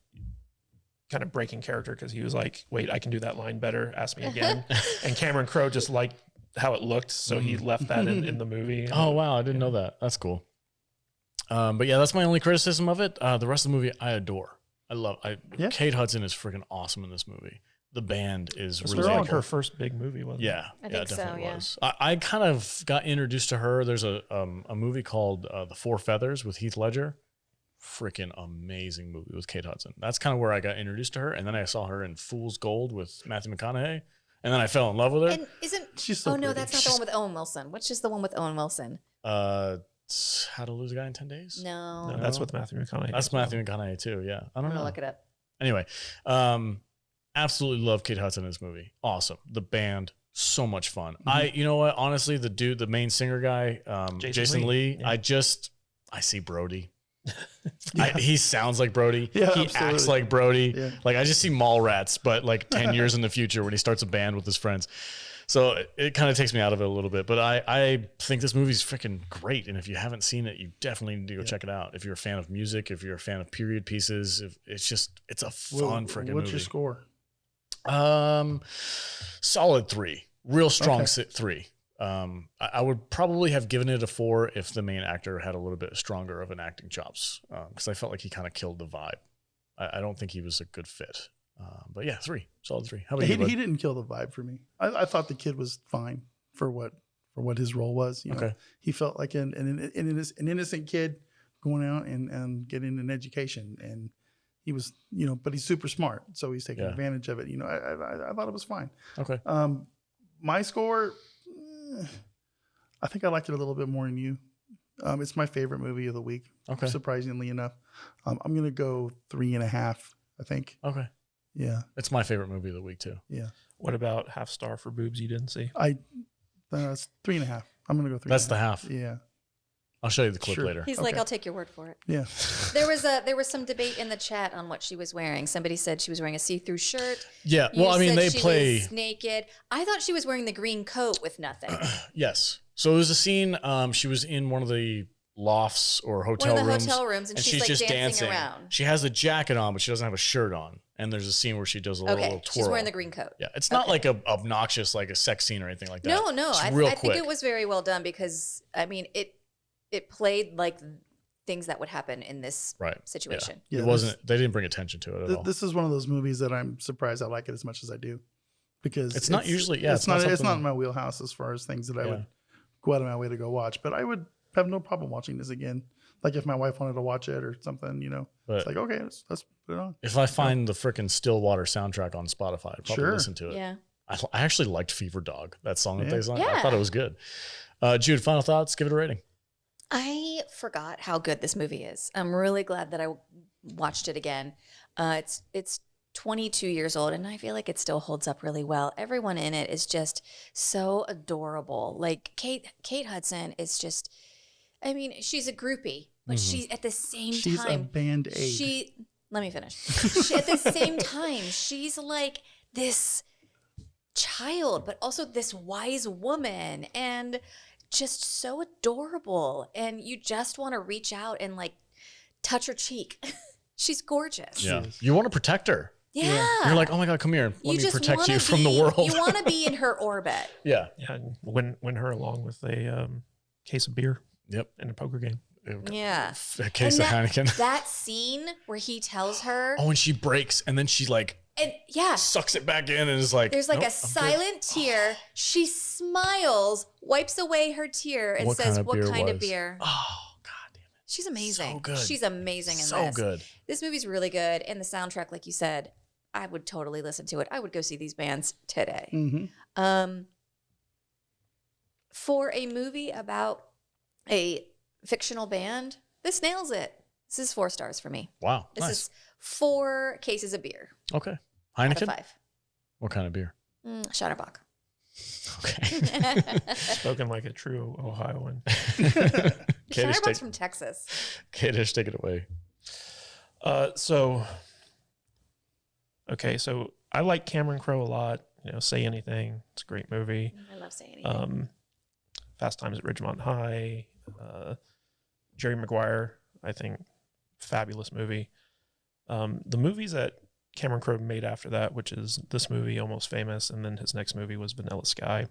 kind of breaking character, because he was like, wait, I can do that line better, ask me again. And Cameron Crowe just liked how it looked, so he left that in the movie. Oh wow, I didn't know that. That's cool. But yeah, that's my only criticism of it. The rest of the movie I adore. I love. Kate Hudson is freaking awesome in this movie. The band is It's really like her first big movie, wasn't it? Yeah, I think so, definitely yeah. was. I kind of got introduced to her. There's a movie called The Four Feathers with Heath Ledger. Freaking amazing movie with Kate Hudson. That's kind of where I got introduced to her, and then I saw her in Fool's Gold with Matthew McConaughey, and then I fell in love with her. And she's so no, pretty. that's not the one with Owen Wilson. What's just the one with Owen Wilson? It's How to Lose a Guy in 10 Days. No. No, that's with Matthew McConaughey. That's Matthew McConaughey too. Yeah, I I'm don't gonna know. look it up. Anyway, absolutely love Kate Hudson in this movie. Awesome. The band, so much fun. You know what? Honestly, the main singer guy, Jason Lee. Yeah. I see Brody. He sounds like Brody. Yeah, he absolutely. acts like Brody. Yeah. Like I just see Mallrats, but like 10 years in the future when he starts a band with his friends. So it kind of takes me out of it a little bit. But I think this movie's freaking great. And if you haven't seen it, you definitely need to go check it out. If you're a fan of music, if you're a fan of period pieces, it's a fun freaking movie. What's your score? Solid 3. Real strong 3. I would probably have given it a 4 if the main actor had a little bit stronger of an acting chops, because I felt like he kind of killed the vibe. I don't think he was a good fit. But yeah, 3. Solid 3. How about you, bud? He didn't kill the vibe for me. I thought the kid was fine for what his role was. You know? Okay. He felt like an innocent kid going out and getting an education, and he was, but he's super smart, so he's taking advantage of it. I thought it was fine. Okay. My score, I think I liked it a little bit more than you. It's my favorite movie of the week. Okay. Surprisingly enough, I'm gonna go 3.5. I think. Okay. Yeah. It's my favorite movie of the week too. Yeah. What about half star for boobs you didn't see? It's 3.5. I'm gonna go 3. That's the half. Yeah. I'll show you the clip Sure. later. He's like, I'll take your word for it. Yeah. There was some debate in the chat on what she was wearing. Somebody said she was wearing a see-through shirt. Yeah. You Well, I mean, said they she play. was naked. I thought she was wearing the green coat with nothing. Yes. So it was a scene. She was in one of the lofts or hotel One of the rooms. hotel rooms, and she's like just dancing around. She has a jacket on, but she doesn't have a shirt on. And there's a scene where she does a little twirl. She's wearing the green coat. Yeah, it's not like a obnoxious, like a sex scene or anything like that. No. It's I real think quick. it was very well done because I mean it played like things that would happen in this situation. Yeah, it wasn't. They didn't bring attention to it at all. This is one of those movies that I'm surprised I like it as much as I do, because It's not usually. Yeah, it's not something- in my wheelhouse as far as things that I would go out of my way to go watch. But I would have no problem watching this again. Like if my wife wanted to watch it or something, But it's like, okay, let's put it on. if I find the freaking Stillwater soundtrack on Spotify, I'd probably listen to it. Yeah. I actually liked Fever Dog, that song that they sang. I Yeah. thought it was good. Jude, final thoughts? Give it a rating. I forgot how good this movie is. I'm really glad that I watched it again. It's 22 years old, and I feel like it still holds up really well. Everyone in it is just so adorable. Like Kate Hudson is just, I mean, she's a groupie, but she's at the same She's a time. Band-Aid. Let me finish. At the same time, she's like this child, but also this wise woman and just so adorable. And you just want to reach out and like touch her cheek. She's gorgeous. Yeah. You want to protect her. Yeah. You're like, oh my God, come here. Let me protect you from the world. You want to be in her orbit. Yeah. Yeah. And win her along with a case of beer. Yep. In a poker game. Yeah. A case of Heineken. That scene where he tells her. Oh, and she breaks and then she like sucks it back in and is like. There's like a silent tear. She smiles, wipes away her tear, and says, what kind of beer? Oh, God damn it. She's amazing. So good. She's amazing in this. So good. This movie's really good. And the soundtrack, like you said, I would totally listen to it. I would go see these bands today. Mm-hmm. For a movie about a fictional band, this nails it. This is 4 stars for me. Wow. This Nice. is 4 cases of beer Okay. out of Heineken? 5. What kind of beer? Shutterbach. Okay. Spoken like a true Ohioan. Shutterbach's from Texas. Kadish, take it away. So I like Cameron Crowe a lot. Say Anything. It's a great movie. I love Say Anything. Fast Times at Ridgemont High. Jerry Maguire, I think, fabulous movie. The movies that Cameron Crowe made after that, which is this movie, Almost Famous, and then his next movie was Vanilla Sky.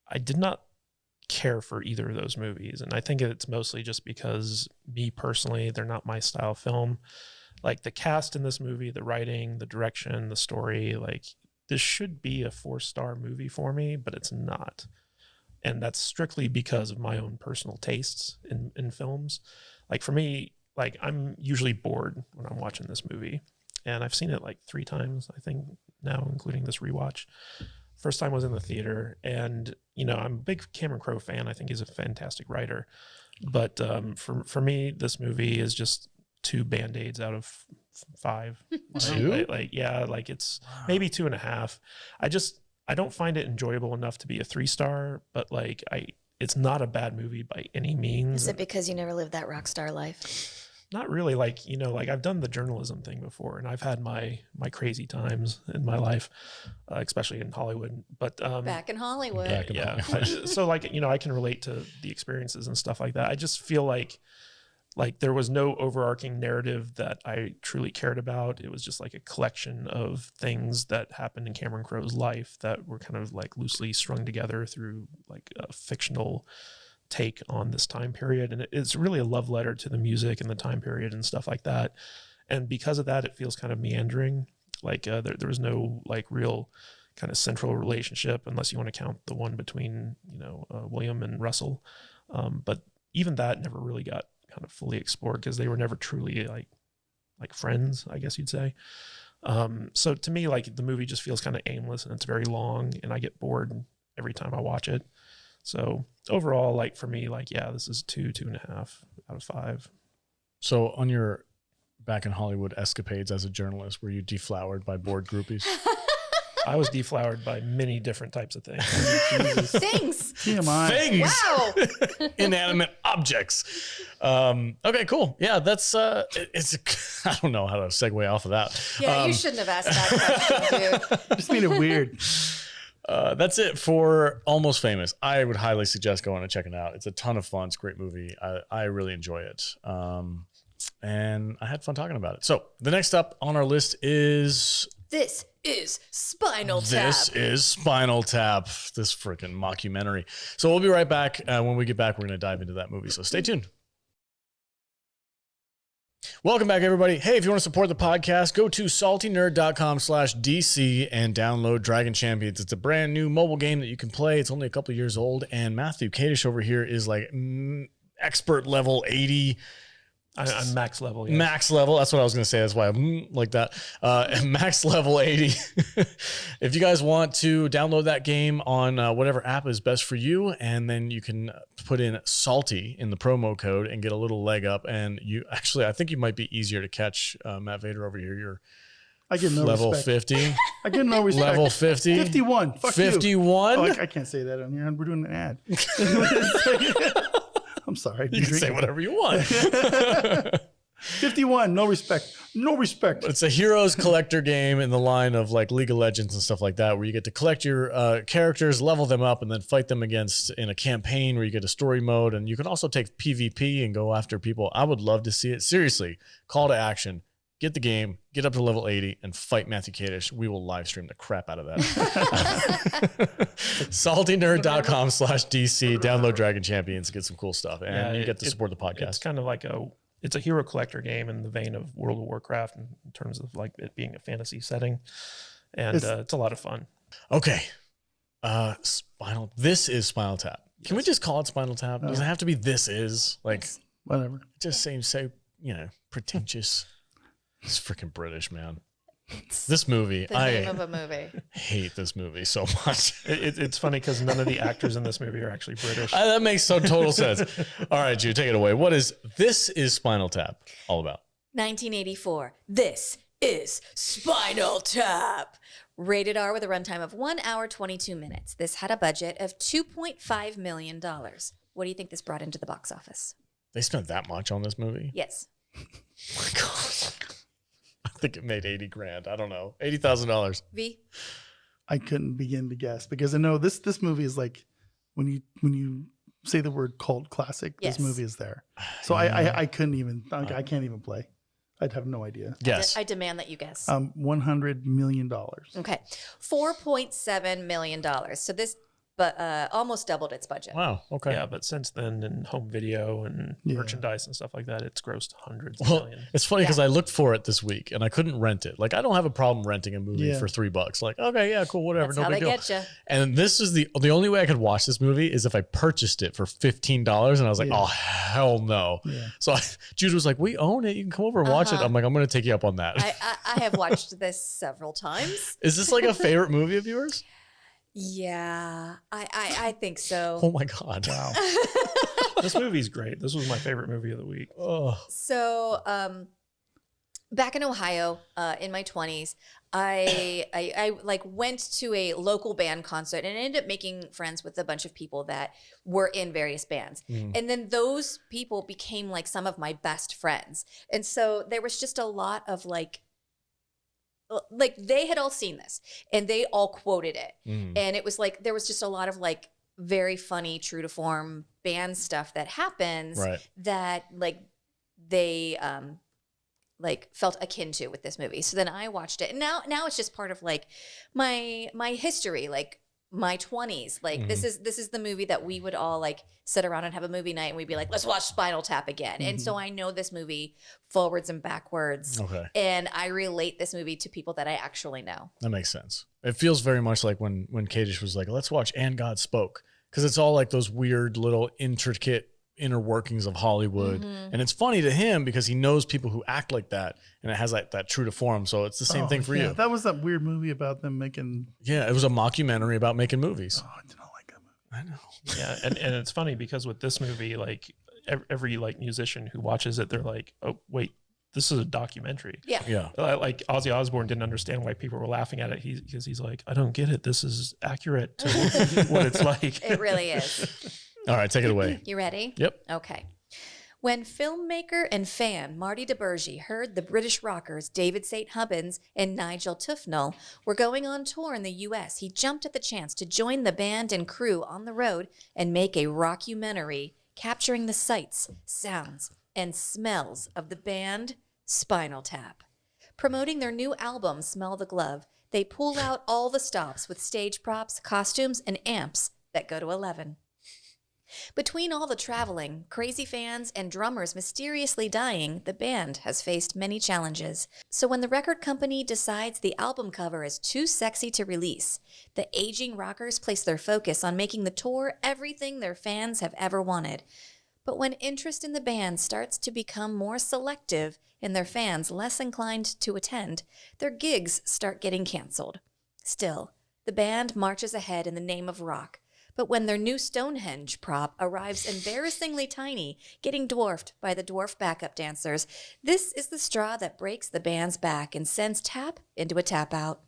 I did not care for either of those movies, and I think it's mostly just because me personally, they're not my style film. Like the cast in this movie, the writing, the direction, the story, like this should be a 4-star movie for me, but it's not. And that's strictly because of my own personal tastes in films. Like for me, like I'm usually bored when I'm watching this movie. And I've seen it like 3 times, I think now, including this rewatch. First time was in the theater. And, I'm a big Cameron Crowe fan. I think he's a fantastic writer. But for me, this movie is just 2 Band-Aids out of 5. 2? It's maybe 2.5. I don't find it enjoyable enough to be a 3-star, but it's not a bad movie by any means. Is it because you never lived that rock star life? Not really. I've done the journalism thing before, and I've had my crazy times in my life, especially in Hollywood. But Back in Hollywood. So I can relate to the experiences and stuff like that. I just feel like there was no overarching narrative that I truly cared about. It was just like a collection of things that happened in Cameron Crowe's life that were kind of like loosely strung together through like a fictional take on this time period. And it's really a love letter to the music and the time period and stuff like that. And because of that, it feels kind of meandering. Like there was no like real kind of central relationship, unless you want to count the one between, William and Russell. But even that never really got kind of fully explored because they were never truly like friends, I guess you'd say. So to me, like the movie just feels kind of aimless and it's very long and I get bored every time I watch it. So overall, like for me, this is 2.5 out of 5. So on your back in Hollywood escapades as a journalist, were you deflowered by bored groupies? I was deflowered by many different types of things. Things. TMI. Things. Wow. Inanimate objects. Okay, cool. Yeah, that's I don't know how to segue off of that. Yeah, you shouldn't have asked that question, dude. Just made it weird. That's it for Almost Famous. I would highly suggest going and checking it out. It's a ton of fun. It's a great movie. I really enjoy it. And I had fun talking about it. So the next up on our list is... This is Spinal Tap. This is Spinal Tap, this freaking mockumentary. So we'll be right back. When we get back, we're going to dive into that movie. So stay tuned. Welcome back, everybody. Hey, if you want to support the podcast, go to saltynerd.com/DC and download Dragon Champions. It's a brand new mobile game that you can play. It's only a couple years old. And Matthew Kadish over here is like expert level 80. I'm max level. Yeah. Max level. That's what I was going to say. That's why I'm like that. Max level 80. If you guys want to download that game on whatever app is best for you, and then you can put in Salty in the promo code and get a little leg up. And you actually, I think you might be easier to catch, Matt Vader over here. You're I get no level respect. 50. I get no respect. Level 50. 51. Fuck 51. You. Oh, I can't say that on here. We're doing an ad. I'm sorry. You can say whatever you want. 51, no respect. No respect. It's a heroes collector game in the line of like League of Legends and stuff like that, where you get to collect your characters, level them up, and then fight them against in a campaign where you get a story mode. And you can also take PvP and go after people. I would love to see it. Seriously, call to action. Get the game, get up to level 80, and fight Matthew Kadish. We will live stream the crap out of that. saltynerd.com/DC. Download Dragon Champions, get some cool stuff. And you get to support the podcast. It's kind of like it's a hero collector game in the vein of World of Warcraft in terms of like it being a fantasy setting. And it's a lot of fun. Okay. This is Spinal Tap. Can we just call it Spinal Tap? Does it have to be this is? Like, whatever. It just seems so, pretentious. It's freaking British, man. This movie, The name of a movie. hate this movie so much. It's funny because none of the actors in this movie are actually British. That makes total sense. All right, Jude, take it away. This is Spinal Tap all about? 1984. This is Spinal Tap. Rated R with a runtime of 1 hour, 22 minutes. This had a budget of $2.5 million. What do you think this brought into the box office? They spent that much on this movie? Yes. Oh my God. I think it made 80 grand. I don't know. $80,000. V? I couldn't begin to guess because I know this movie is like when you say the word cult classic, Yes. this movie is there. So I couldn't even I can't even play. I'd have no idea. Yes. I demand that you guess. $100 million. Okay. $4.7 million. So this almost doubled its budget. Wow. Okay. Yeah, but since then, in home video and merchandise and stuff like that, it's grossed hundreds of Well, millions. it's funny because I looked for it this week and I couldn't rent it. Like, I don't have a problem renting a movie for $3. Like, okay, yeah, cool, whatever. That's no how big they deal. get you. And this is the only way I could watch this movie is if I purchased it for $15, and I was like, oh hell no. Yeah. So Jude was like, we own it. You can come over and watch it. I'm like, I'm going to take you up on that. I have watched this several times. Is this like a favorite movie of yours? Yeah, I think so. Oh my God. Wow. This movie's great. This was my favorite movie of the week. Oh. So, back in Ohio, in my 20s, I like went to a local band concert and ended up making friends with a bunch of people that were in various bands. And then those people became like some of my best friends. And so there was just a lot of like they had all seen this and they all quoted it. And it was like, there was just a lot of like very funny, true to form band stuff that happens that like they, like felt akin to with this movie. So then I watched it and now it's just part of like my history, like my 20s. Like this is the movie that we would all like sit around and have a movie night and we'd be like, let's watch Spinal Tap again. And so I know this movie forwards and backwards. Okay. And I relate this movie to people that I actually know. That makes sense. It feels very much like when Kadish was like, let's watch And God Spoke. Because it's all like those weird little intricate inner workings of Hollywood. And it's funny to him because he knows people who act like that and it has like that true to form. So it's the same thing for you. That was that weird movie about them making. Yeah, it was a mockumentary about making movies. Oh, I did not like that movie. I know. Yeah, and it's funny because with this movie, like every like musician who watches it, they're like, oh wait, this is a documentary. Yeah. Yeah. Like Ozzy Osbourne didn't understand why people were laughing at it because he's like, I don't get it. This is accurate to what it's like. It really is. All right, take it away. You ready? Yep. Okay. When filmmaker and fan Marty DeBurgi heard the British rockers David St. Hubbins and Nigel Tufnell were going on tour in the U.S., he jumped at the chance to join the band and crew on the road and make a rockumentary capturing the sights, sounds, and smells of the band Spinal Tap. Promoting their new album, Smell the Glove, they pull out all the stops with stage props, costumes, and amps that go to 11. Between all the traveling, crazy fans, and drummers mysteriously dying, the band has faced many challenges. So when the record company decides the album cover is too sexy to release, the aging rockers place their focus on making the tour everything their fans have ever wanted. But when interest in the band starts to become more selective and their fans less inclined to attend, their gigs start getting canceled. Still, the band marches ahead in the name of rock. But when their new Stonehenge prop arrives embarrassingly tiny, getting dwarfed by the dwarf backup dancers, this is the straw that breaks the band's back and sends Tap into a tap out.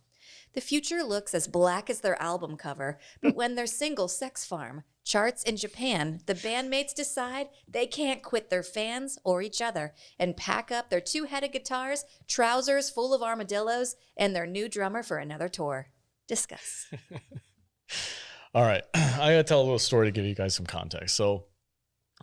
The future looks as black as their album cover, but when their single Sex Farm charts in Japan, the bandmates decide they can't quit their fans or each other and pack up their two-headed guitars, trousers full of armadillos, and their new drummer for another tour. Discuss. All right. I got to tell a little story to give you guys some context. So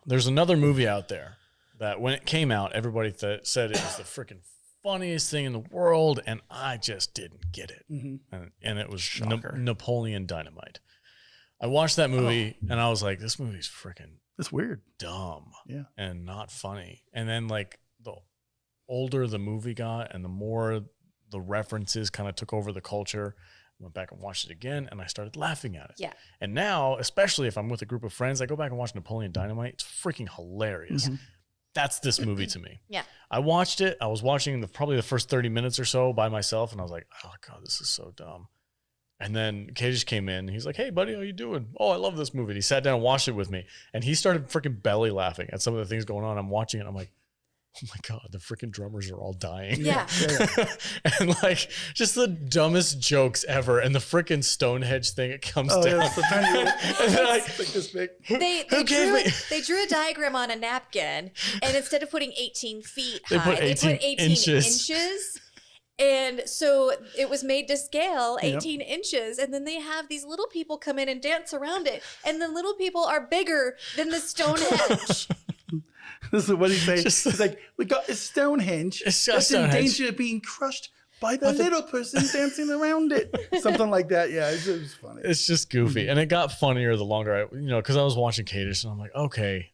there's another movie out there that when it came out, everybody said it was the freaking funniest thing in the world, and I just didn't get it. And it was Napoleon Dynamite. I watched that movie and I was like, this movie's freaking It's weird. dumb Yeah. and not funny. And then like the older the movie got and the more the references kind of took over the culture, went back and watched it again and I started laughing at it. Yeah. And now, especially if I'm with a group of friends, I go back and watch Napoleon Dynamite. It's freaking hilarious. That's this movie to me. Yeah. I watched it. I was watching probably the first 30 minutes or so by myself and I was like, oh God, this is so dumb. And then Kadish came in. He's like, hey, buddy, how you doing? Oh, I love this movie. And he sat down and watched it with me. And he started freaking belly laughing at some of the things going on. I'm watching it. I'm like, oh my God, the freaking drummers are all dying. Yeah. And like just the dumbest jokes ever. And the freaking Stonehenge thing, it comes down. Yeah, it's the tiny little, And they're like, like this big. They drew a diagram on a napkin, and instead of putting 18 feet They high, put they 18 put 18 inches. inches. And so it was made to scale 18 inches. And then they have these little people come in and dance around it. And the little people are bigger than the Stonehenge. This is what he says. He's like, we got a Stonehenge It's that's just in Stonehenge. danger of being crushed by the little person dancing around it. Something like that. Yeah, it was funny. It's just goofy. And it got funnier the longer I, because I was watching Kadish and I'm like, okay,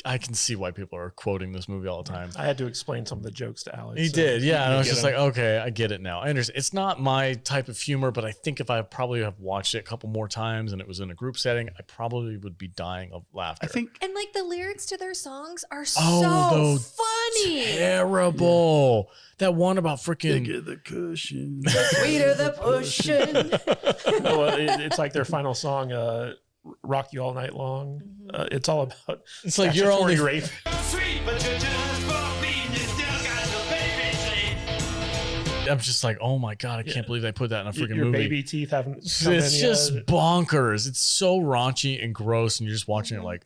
I can see why people are quoting this movie all the time. I had to explain some of the jokes to Alex. He did, yeah. And I was just get like, okay, I get it now. I understand. It's not my type of humor, but I think if I probably have watched it a couple more times and it was in a group setting, I probably would be dying of laughter. I think And like the lyrics to their songs are Oh, so funny. terrible. That one about they freaking get the cushion. Sweeter the pushing. It's like their final song, "Rock You All Night Long." It's all about. It's like you're only rape. I'm just like, oh my God, I can't believe they put that in a freaking Your movie. baby teeth haven't. Come It's in just yet. bonkers. It's so raunchy and gross, and you're just watching it like,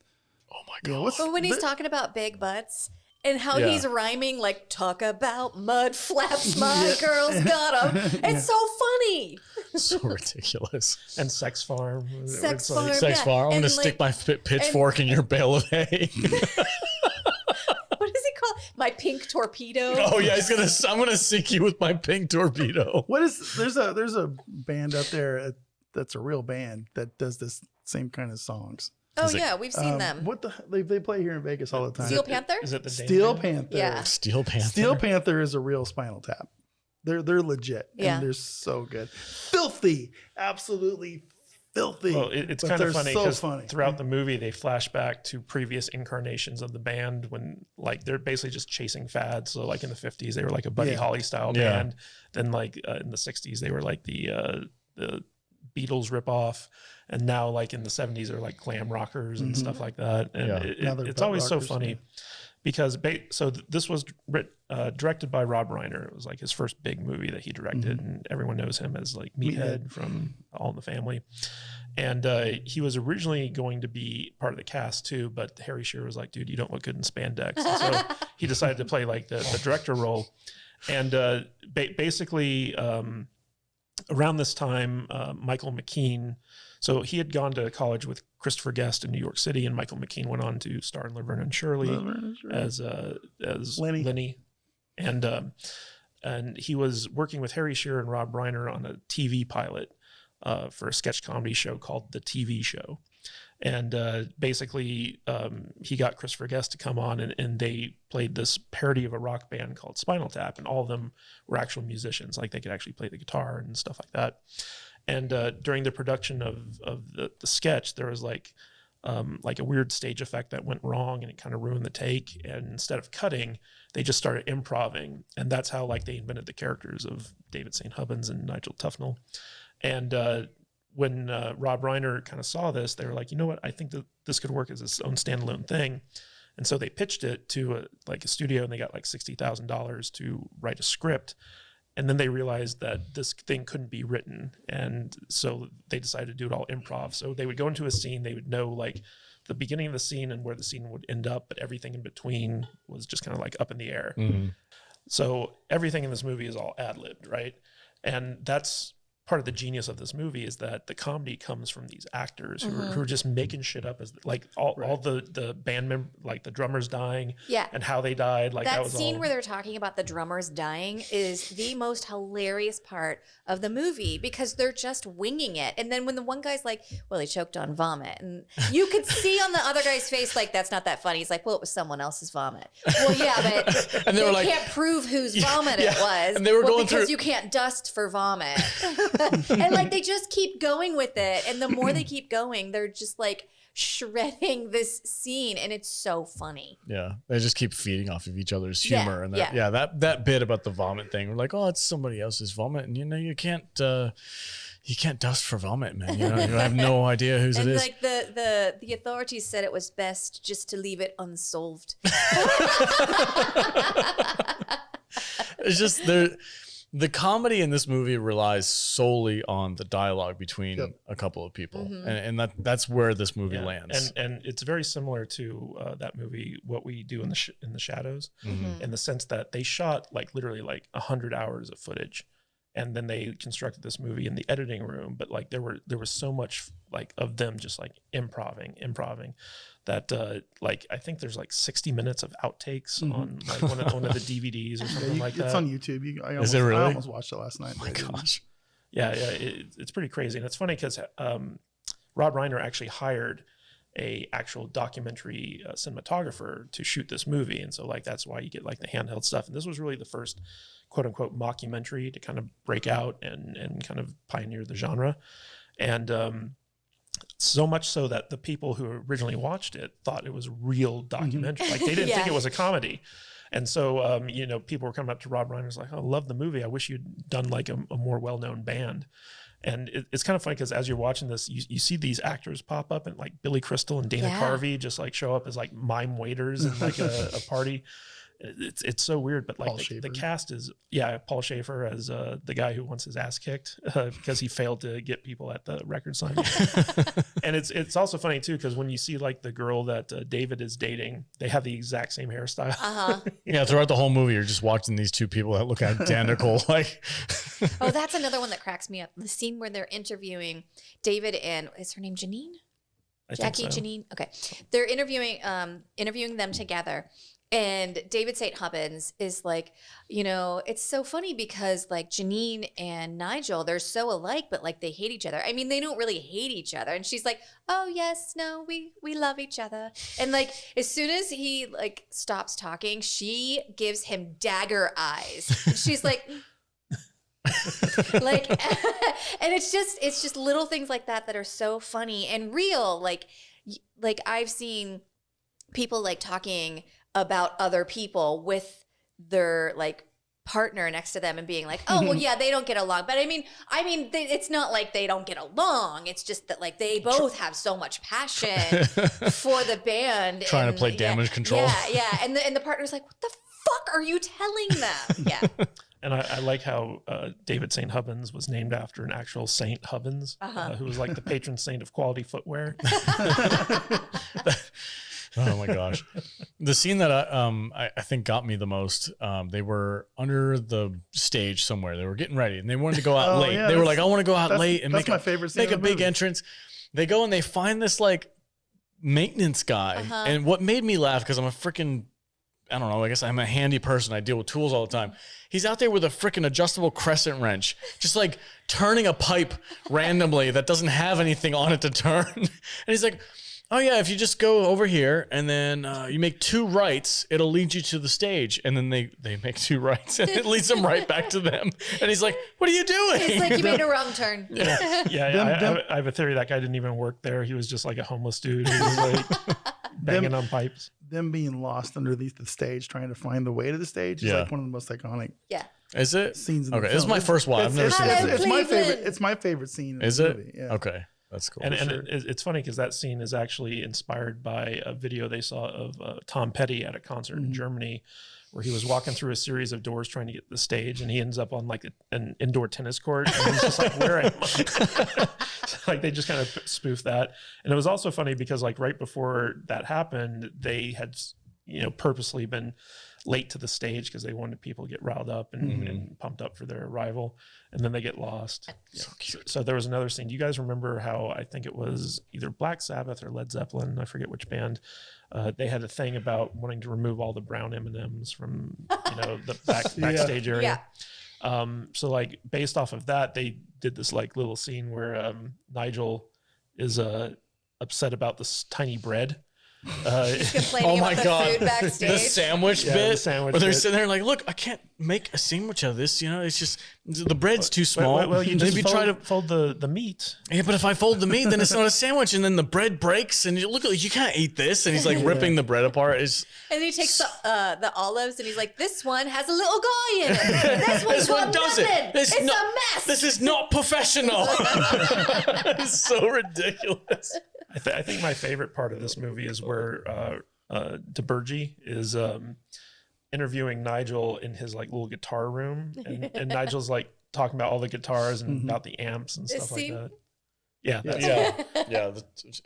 oh my God. what's But when he's talking about big butts and how Yeah. he's rhyming, like, talk about mud flaps, my girl's got 'em. It's so funny. so ridiculous. And Sex Farm. Sex It's like- Farm. Sex Yeah, Farm. I'm and gonna stick my pitchfork in your bale of hay. What does he call it? My pink torpedo? Oh yeah, I'm gonna sink you with my pink torpedo. What is there's a band out there that's a real band that does this same kind of songs. Oh, yeah, we've seen them. What they play here in Vegas all the time. Steel Panther? Is it the Dane Steel Band? Panther. Yeah. Steel Panther. Steel Panther is a real Spinal Tap. They're legit. Yeah. And they're so good. Filthy. Absolutely filthy. Well, it's But kind of they're funny so because funny. throughout the movie they flash back to previous incarnations of the band when like they're basically just chasing fads. So like in the 50s they were like a Buddy Yeah. Holly style Yeah. band. Then like in the 60s they were like the Beatles ripoff, and now like in the 70s they're like glam rockers and stuff like that. And Yeah. Now they're it's butt always so rockers, funny yeah. because this was directed by Rob Reiner. It was like his first big movie that he directed, and everyone knows him as like Meathead from All in the Family. And he was originally going to be part of the cast too, but Harry Shearer was like, dude, you don't look good in spandex. And so he decided to play like the director role. And basically around this time, Michael McKean, so he had gone to college with Christopher Guest in New York City, and Michael McKean went on to star in Laverne and Shirley as Lenny. And he was working with Harry Shearer and Rob Reiner on a TV pilot for a sketch comedy show called The TV Show. And basically, he got Christopher Guest to come on, and they played this parody of a rock band called Spinal Tap, and all of them were actual musicians, like they could actually play the guitar and stuff like that. And during the production of the sketch, there was like a weird stage effect that went wrong, and it kind of ruined the take. And instead of cutting, they just started improvising, and that's how like they invented the characters of David St. Hubbins and Nigel Tufnell. And when Rob Reiner kind of saw this, they were like, you know what? I think that this could work as its own standalone thing. And so they pitched it to a studio, and they got like $60,000 to write a script. And then they realized that this thing couldn't be written. And so they decided to do it all improv. So they would go into a scene, they would know like the beginning of the scene and where the scene would end up, but everything in between was just kind of like up in the air. Mm-hmm. So everything in this movie is all ad-libbed, right? And that's part of the genius of this movie, is that the comedy comes from these actors who are just making shit up, as like all the band member, like the drummers dying, and how they died. Like that was scene where they're talking about the drummers dying is the most hilarious part of the movie, because they're just winging it. And then when the one guy's like, well, he choked on vomit, and you could see on the other guy's face, like, that's not that funny. He's like, well, it was someone else's vomit. Well, yeah, but and they were like, can't prove whose vomit it was. And they were going because through, you can't dust for vomit. And like they just keep going with it, and the more they keep going, they're just like shredding this scene, and it's so funny. Yeah, they just keep feeding off of each other's humor, and that that bit about the vomit thing, we're like, oh, it's somebody else's vomit, and you can't dust for vomit, man. You have no idea whose it is. And like the authorities said it was best just to leave it unsolved. It's just the comedy in this movie relies solely on the dialogue between a couple of people, and that's where this movie lands. And it's very similar to that movie, What We Do in the Shadows, in the sense that they shot like literally like 100 hours of footage, and then they constructed this movie in the editing room. But like there was so much like of them just like improving that like I think there's like 60 minutes of outtakes on like one of the DVDs or something like that. It's on YouTube. Is it really? I almost watched it last night. Oh my gosh. Yeah, it's pretty crazy. And it's funny because Rob Reiner actually hired a actual documentary cinematographer to shoot this movie. And so like that's why you get like the handheld stuff. And this was really the first quote unquote mockumentary to kind of break out and kind of pioneer the genre. And so much so that the people who originally watched it thought it was real documentary. Like they didn't think it was a comedy. And so, people were coming up to Rob Reiner's like, oh, I love the movie. I wish you'd done like a more well-known band. And it's kind of funny because as you're watching this, you see these actors pop up, and like Billy Crystal and Dana Carvey just like show up as like mime waiters in like a party. It's so weird, but like the cast is Paul Schaefer as the guy who wants his ass kicked because he failed to get people at the record signing. And it's also funny too because when you see like the girl that David is dating, they have the exact same hairstyle. Yeah, throughout the whole movie, you're just watching these two people that look identical. Like, oh, that's another one that cracks me up. The scene where they're interviewing David and is her name Janine? Jackie, so. Janine. Okay, they're interviewing them together. And David St. Hubbins is like, it's so funny because like Janine and Nigel, they're so alike, but like they hate each other. I mean, they don't really hate each other. And she's like, oh yes, no, we love each other. And like, as soon as he like stops talking, she gives him dagger eyes. And she's like, like, and it's just little things like that are so funny and real. Like I've seen people like talking about other people with their like partner next to them and being like, oh, well, yeah, they don't get along. But I mean, it's not like they don't get along. It's just that like they both have so much passion for the band. Trying to play damage control. Yeah. And the partner's like, what the fuck are you telling them? Yeah. And I like how David St. Hubbins was named after an actual Saint Hubbins, who was like the patron saint of quality footwear. Oh my gosh. The scene that I think got me the most, they were under the stage somewhere. They were getting ready and they wanted to go out late. Yeah, they were like, I want to go out late and make my favorite scene make a big entrance. They go and they find this like maintenance guy. And what made me laugh, because I'm a freaking, I don't know, I guess I'm a handy person. I deal with tools all the time. He's out there with a freaking adjustable crescent wrench, just like turning a pipe randomly that doesn't have anything on it to turn. And he's like, oh yeah, if you just go over here and then you make 2 rights, it'll lead you to the stage. And then they make 2 rights and it leads them right back to them. And he's like, what are you doing? It's like you made a wrong turn. I have a theory that guy didn't even work there. He was just like a homeless dude who was like banging on pipes. Them being lost underneath the stage, trying to find the way to the stage is like one of the most iconic Is it? scenes in the okay, film. this is my first one. I've never seen it. It's my favorite. It's my favorite scene in the movie. Yeah. Okay. That's cool. And it's funny because that scene is actually inspired by a video they saw of Tom Petty at a concert in Germany, where he was walking through a series of doors trying to get to the stage, and he ends up on like an indoor tennis court, and he's just like, where am I? So, like, they just kind of spoofed that. And it was also funny because like right before that happened, they had, you know, purposely been late to the stage because they wanted people to get riled up and pumped up for their arrival, and then they get lost. So cute. So there was another scene. Do you guys remember how, I think it was either Black Sabbath or Led Zeppelin, I forget which band, they had a thing about wanting to remove all the brown M&Ms from, you know, the backstage area. So like based off of that, they did this like little scene where Nigel is upset about this tiny bread. He's complaining about the food backstage. The sandwich bit. The sandwich where they're bit. sitting there like, look, I can't make a sandwich out of this. You know, it's just the bread's too small. Well, you just maybe try to fold the meat. Yeah, but if I fold the meat, then it's not a sandwich, and then the bread breaks, and you look, you can't eat this, and he's like ripping the bread apart. And he takes the olives, and he's like, "This one has a little guy in it. This one does it. It's a mess. This is not professional." It's so ridiculous. I think my favorite part of this movie is where DeBurgey is interviewing Nigel in his like little guitar room, and Nigel's like talking about all the guitars and about the amps and stuff like that. Yeah, Yeah.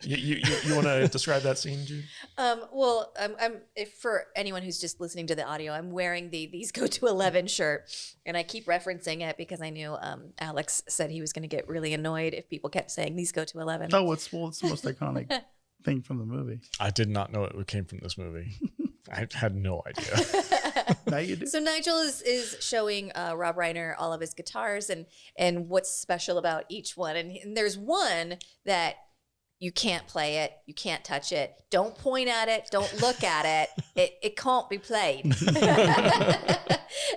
You want to describe that scene, Jude? Well, if for anyone who's just listening to the audio, I'm wearing these Go to 11 shirt, and I keep referencing it because I knew Alex said he was going to get really annoyed if people kept saying these Go to 11. Oh, it's the most iconic thing from the movie. I did not know it came from this movie. I had no idea. Now you do. So Nigel is showing Rob Reiner all of his guitars and what's special about each one. And there's one that you can't play it, you can't touch it, don't point at it, don't look at it. It can't be played.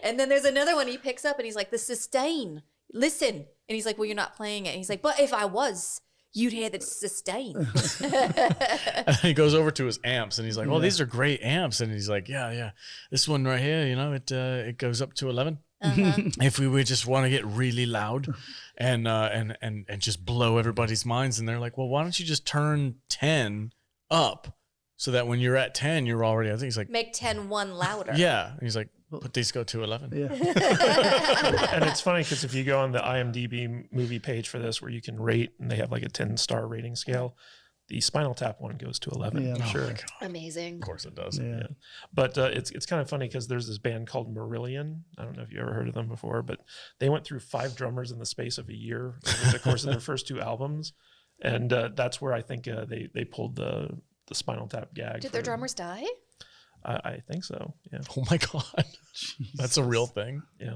And then there's another one he picks up and he's like, the sustain, listen. And he's like, well, you're not playing it. And he's like, but if I was, you'd hear the sustain. And he goes over to his amps and he's like, "Oh, these are great amps." And he's like, "Yeah, this one right here, you know, it goes up to 11. If we would just want to get really loud and just blow everybody's minds." And they're like, "Well, why don't you just turn 10 up so that when you're at 10, you're already," I think he's like, make 10-1 louder. "Yeah." And he's like, "But these go to 11. Yeah. And it's funny because if you go on the IMDb movie page for this, where you can rate, and they have like a 10-star rating scale, the Spinal Tap one goes to 11. Yeah, I'm sure. my God. Amazing. Of course it does. Yeah. But it's kind of funny because there's this band called Marillion. I don't know if you ever heard of them before, but they went through 5 drummers in the space of a year over the course of their first 2 albums. And that's where I think they pulled the Spinal Tap gag. Did their drummers die? I think so. Yeah. Oh my God. That's a real thing. Yeah.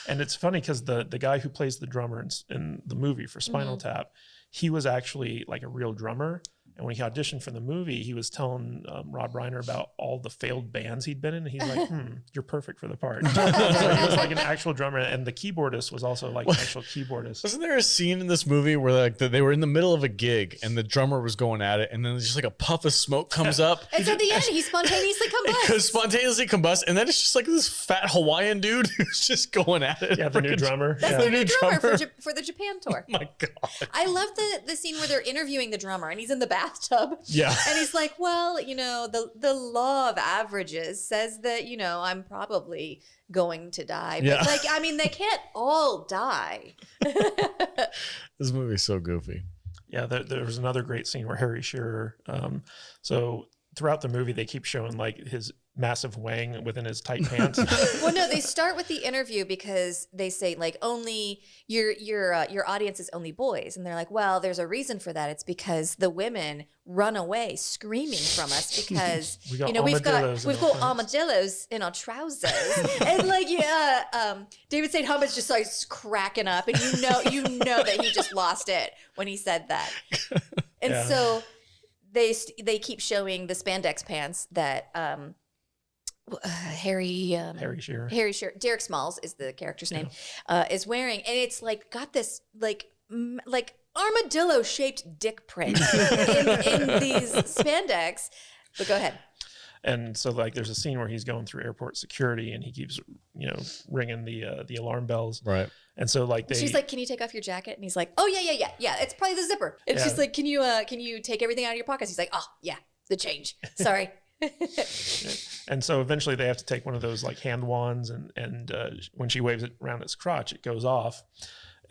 And it's funny because the guy who plays the drummer in the movie for Spinal Tap, he was actually like a real drummer. And when he auditioned for the movie, he was telling Rob Reiner about all the failed bands he'd been in. And he's like, you're perfect for the part. So he was like an actual drummer. And the keyboardist was also like an actual keyboardist. Wasn't there a scene in this movie where like they were in the middle of a gig and the drummer was going at it, and then just like a puff of smoke comes up? And so at the end, he spontaneously combusts. And then it's just like this fat Hawaiian dude who's just going at it. Yeah, the new drummer. That's the new drummer for the Japan tour. Oh my God. I love the scene where they're interviewing the drummer and he's in the bathtub. Yeah. And he's like, well, you know, the law of averages says that, you know, I'm probably going to die. But Yeah. like, I mean, they can't all die. This movie's so goofy. Yeah, there was another great scene where Harry Shearer. So throughout the movie, they keep showing like his massive wang within his tight pants. Well, no, they start with the interview because they say like only your audience is only boys, and they're like, well, there's a reason for that. It's because the women run away screaming from us because we've got armadillos in our trousers, and like David St. Hubbard's just starts cracking up, and you know that he just lost it when he said that, and so they keep showing the spandex pants that Harry Shearer, Derek Smalls is the character's name, is wearing, and it's like got this like armadillo shaped dick print in these spandex. But go ahead. And so like there's a scene where he's going through airport security and he keeps, ringing the alarm bells. Right. And so like she's like, can you take off your jacket? And he's like, oh yeah. It's probably the zipper. And she's like, can you take everything out of your pockets? He's like, oh yeah, the change. Sorry. And so eventually they have to take one of those like hand wands and when she waves it around its crotch, it goes off.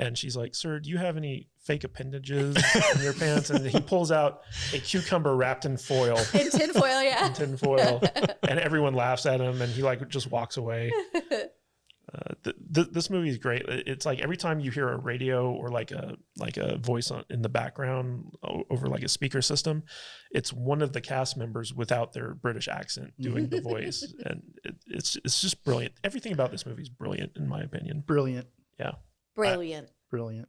And she's like, sir, do you have any fake appendages in your pants? And he pulls out a cucumber wrapped in foil. In tinfoil, yeah. In tinfoil. And everyone laughs at him and he like just walks away. This movie is great. It's like every time you hear a radio or like a voice in the background over like a speaker system, it's one of the cast members without their British accent doing the voice. And it's just brilliant. Everything about this movie is brilliant in my opinion. Brilliant. Yeah. Brilliant. Brilliant.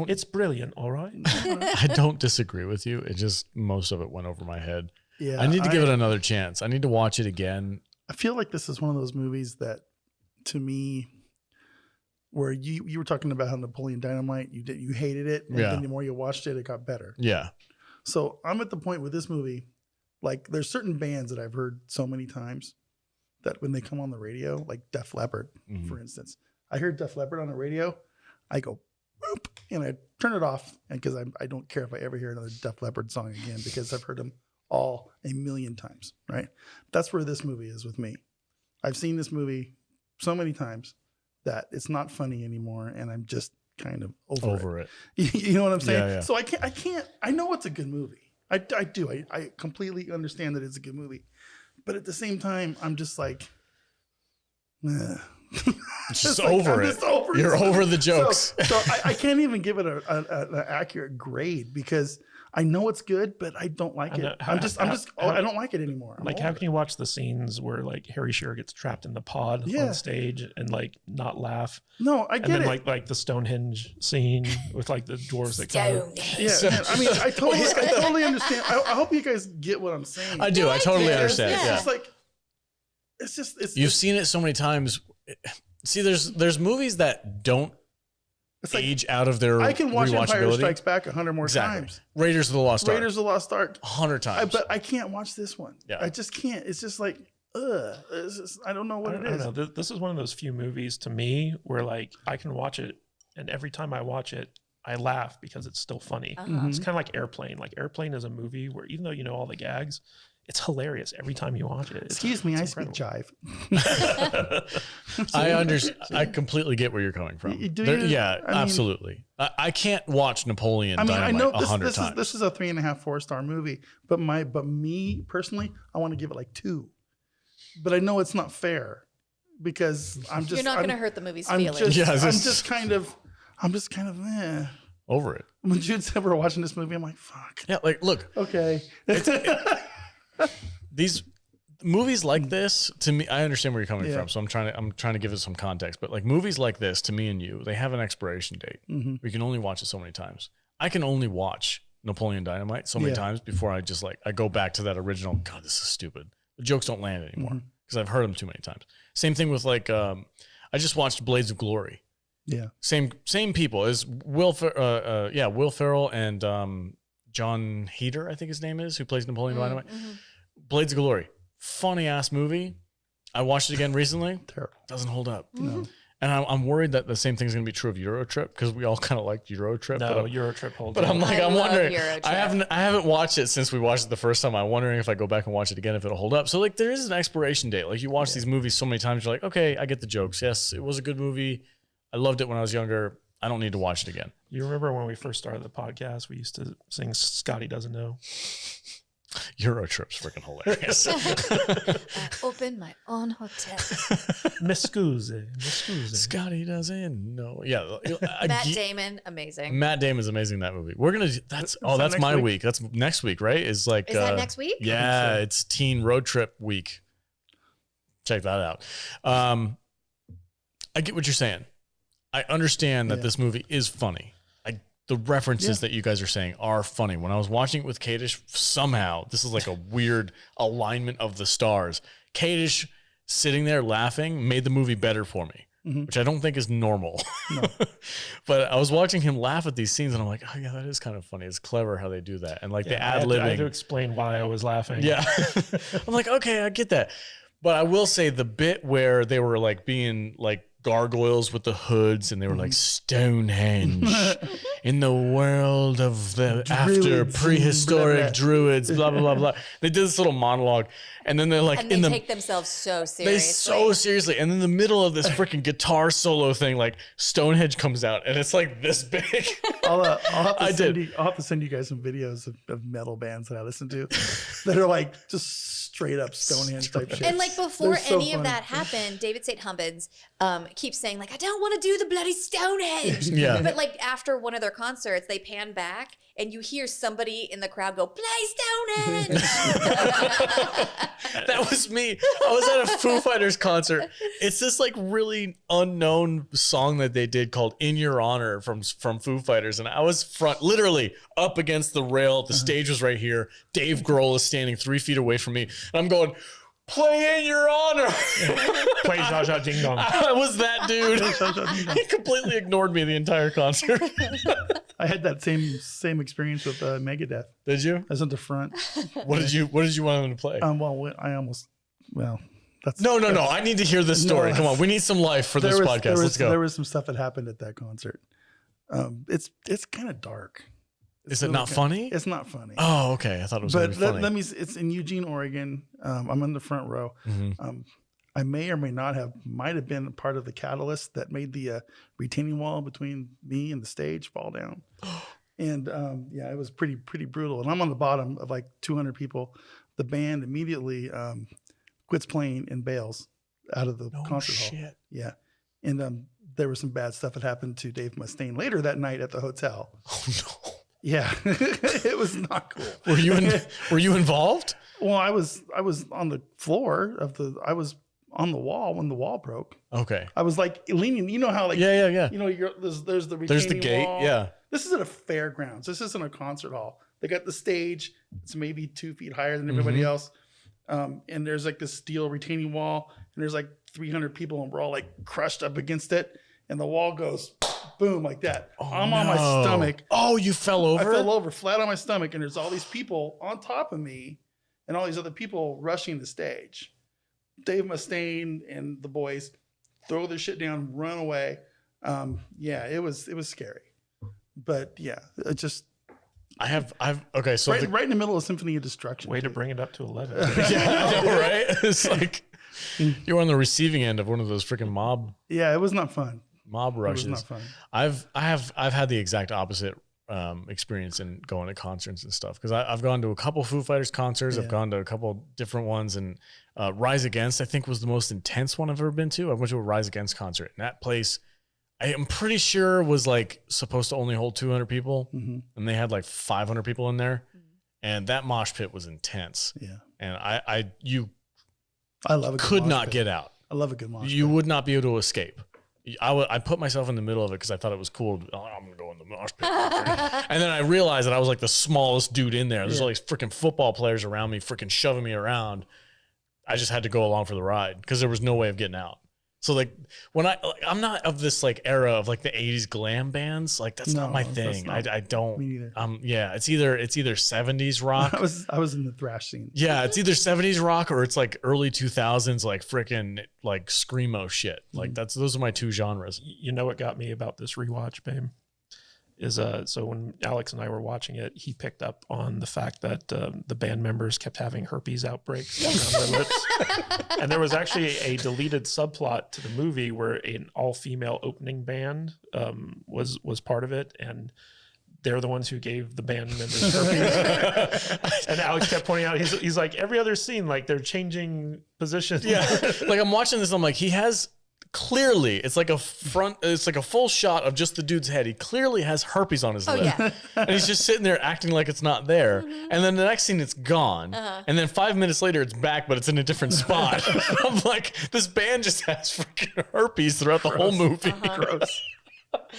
It's brilliant, all right. I don't disagree with you. It just, most of it went over my head. Yeah. I need to give it another chance. I need to watch it again. I feel like this is one of those movies that, to me, where you were talking about how Napoleon Dynamite, you hated it, and then the more you watched it, it got better. Yeah. So I'm at the point with this movie, like there's certain bands that I've heard so many times that when they come on the radio, like Def Leppard, for instance, I hear Def Leppard on the radio, I go, boop, and I turn it off, and because I don't care if I ever hear another Def Leppard song again because I've heard them all a million times, right? That's where this movie is with me. I've seen this movie so many times that it's not funny anymore, and I'm just kind of over it. You know what I'm saying? Yeah. So I can't. I know it's a good movie. I do. I completely understand that it's a good movie, but at the same time, I'm just like, Just over it. You're over the jokes. So I can't even give it an accurate grade because I know it's good, but I don't like it. I don't like it anymore. Like, how can you watch the scenes where like Harry Shearer gets trapped in the pod on stage and like not laugh? No, I get and then, it. like the Stonehenge scene with like the dwarves that come. Yeah, I mean, I totally understand. I hope you guys get what I'm saying. I do. I totally understand. It's Yeah. just like, it's You've seen it so many times. See, there's movies that don't age out of their I can watch Empire rewatchability. Strikes Back 100 more times. Raiders of the Lost Ark. Raiders of the Lost Ark 100 times. but I can't watch this one. Yeah. I just can't. It's just like, I don't know what it is. I don't know. This is one of those few movies to me where like I can watch it, and every time I watch it, I laugh because it's still funny. It's kind of like Airplane. Like Airplane is a movie where even though you know all the gags, it's hilarious every time you watch it. Excuse me, I speak jive. I completely get where you're coming from. Do you? Yeah, I mean, absolutely. I can't watch Napoleon Dynamite I know 100 times. This is a 3.5, 4-star movie, but me personally, I want to give it like 2. But I know it's not fair because you're not going to hurt the movie's feelings. I'm just kind of over it. When Jude said we're watching this movie, I'm like, fuck. Yeah, like look. Okay. These movies like this, to me, I understand where you're coming from. So I'm trying to give it some context. But like movies like this, to me and you, they have an expiration date. We can only watch it so many times. I can only watch Napoleon Dynamite so many times before I go back to that original. God, this is stupid. The jokes don't land anymore because I've heard them too many times. Same thing with like I just watched Blades of Glory. Yeah. Same people as Will Ferrell and John Heder, I think his name is, who plays Napoleon Dynamite. Blades of Glory, funny ass movie. I watched it again recently. Terrible. Doesn't hold up. No. And I'm worried that the same thing is going to be true of Eurotrip because we all kind of liked Eurotrip. No, Eurotrip holds up. But I'm wondering. Eurotrip. I haven't watched it since we watched it the first time. I'm wondering if I go back and watch it again, if it'll hold up. So like there is an expiration date. Like you watch these movies so many times, you're like, okay, I get the jokes. Yes, it was a good movie. I loved it when I was younger. I don't need to watch it again. You remember when we first started the podcast, we used to sing Scotty Doesn't Know? Eurotrip's freaking hilarious. I opened my own hotel. Miscuse. Scotty doesn't know. Yeah. Matt Damon, amazing. Matt Damon's amazing in that movie. We're going to, that's my week. That's next week, right? Is that next week? Yeah. It's teen road trip week. Check that out. I get what you're saying. I understand that this movie is funny. The references that you guys are saying are funny. When I was watching it with Kadish, somehow, this is like a weird alignment of the stars. Kadish sitting there laughing made the movie better for me. which I don't think is normal. No. But I was watching him laugh at these scenes, and I'm like, oh yeah, that is kind of funny. It's clever how they do that, and like the ad libbing. I had to explain why I was laughing. Yeah, I'm like, okay, I get that. But I will say the bit where they were like being like gargoyles with the hoods, and they were like Stonehenge in the world of the after prehistoric druids, blah blah blah blah. They did this little monologue, and then they're like, and they take themselves so seriously. They so seriously, and in the middle of this freaking guitar solo thing, like Stonehenge comes out, and it's like this big. I'll have to send you guys some videos of metal bands that I listen to that are like just straight up Stonehenge type shit. And like before any of that happened, David St. Hubbins keeps saying like, I don't want to do the bloody Stonehenge. Yeah. But like after one of their concerts, they pan back and you hear somebody in the crowd go, play Stonehenge. That was me. I was at a Foo Fighters concert. It's this like really unknown song that they did called In Your Honor from Foo Fighters. And I was literally up against the rail. The stage was right here. Dave Grohl is standing 3 feet away from me. And I'm going, play In Your Honor. Play Zha Zha Ding Dong. I was that dude. He completely ignored me the entire concert. I had that same experience with Megadeth. Did you? I was at the front. What did you want them to play? That's No. I need to hear this story. Come on, we need some life for this podcast. Let's go. There was some stuff that happened at that concert. It's kind of dark. Is it not funny? It's not funny. Oh, okay. I thought it was going to be funny. It's in Eugene, Oregon. I'm in the front row. Mm-hmm. I may or may not might have been part of the catalyst that made the retaining wall between me and the stage fall down. And yeah, it was pretty brutal. And I'm on the bottom of like 200 people. The band immediately quits playing and bails out of the concert hall. Yeah. And there was some bad stuff that happened to Dave Mustaine later that night at the hotel. Oh no. Yeah, it was not cool. Were you involved? Well, I was on the floor I was on the wall when the wall broke. Okay. I was like leaning. You know how like yeah. You know, there's the retaining there's the gate. wall. Yeah. This is at a fairgrounds. This isn't a concert hall. They got the stage. It's maybe 2 feet higher than everybody else. And there's like this steel retaining wall, and there's like 300 people, and we're all like crushed up against it. And the wall goes boom like that. Oh, I'm on my stomach. Oh, you fell over? I fell over flat on my stomach, and there's all these people on top of me and all these other people rushing the stage. Dave Mustaine and the boys throw their shit down, run away. Yeah, it was scary. But yeah, it just okay, so right in the middle of Symphony of Destruction. Way to bring it up to 11. Yeah, I know, right? It's like you're on the receiving end of one of those freaking mob it was not fun. Mob rushes. It was not fun. I've had the exact opposite experience in going to concerts and stuff, because I've gone to a couple Foo Fighters concerts. I've gone to a couple different ones, and Rise Against I think was the most intense one I've ever been to. I went to a Rise Against concert, and that place I am pretty sure was like supposed to only hold 200 people, and they had like 500 people in there, and that mosh pit was intense. Yeah, and I love a good could mosh not pit. get out. I love a good mosh You pit. would not be able to escape. I put myself in the middle of it because I thought it was cool. Oh, I'm gonna go in the mosh pit, and then I realized that I was like the smallest dude in there. There's all these freaking football players around me, freaking shoving me around. I just had to go along for the ride because there was no way of getting out. So like when I'm not of this like era of like the 80s glam bands. Like that's not my thing. I don't. Me neither. Yeah, it's either 70s rock. I was in the thrash scene. Yeah, it's either 70s rock or it's like early 2000s like freaking like screamo shit. Like those are my two genres. You know what got me about this rewatch, babe? Is so when Alex and I were watching it, he picked up on the fact that the band members kept having herpes outbreaks on their lips. And there was actually a deleted subplot to the movie where an all-female opening band was part of it, and they're the ones who gave the band members herpes. And Alex kept pointing out, he's like, every other scene, like they're changing positions. Yeah, like I'm watching this, I'm like, he has clearly, it's like a full shot of just the dude's head. He clearly has herpes on his lip. Yeah. And he's just sitting there acting like it's not there. And then the next scene, it's gone. And then 5 minutes later, it's back, but it's in a different spot. I'm like, this band just has freaking herpes throughout the whole movie. Gross.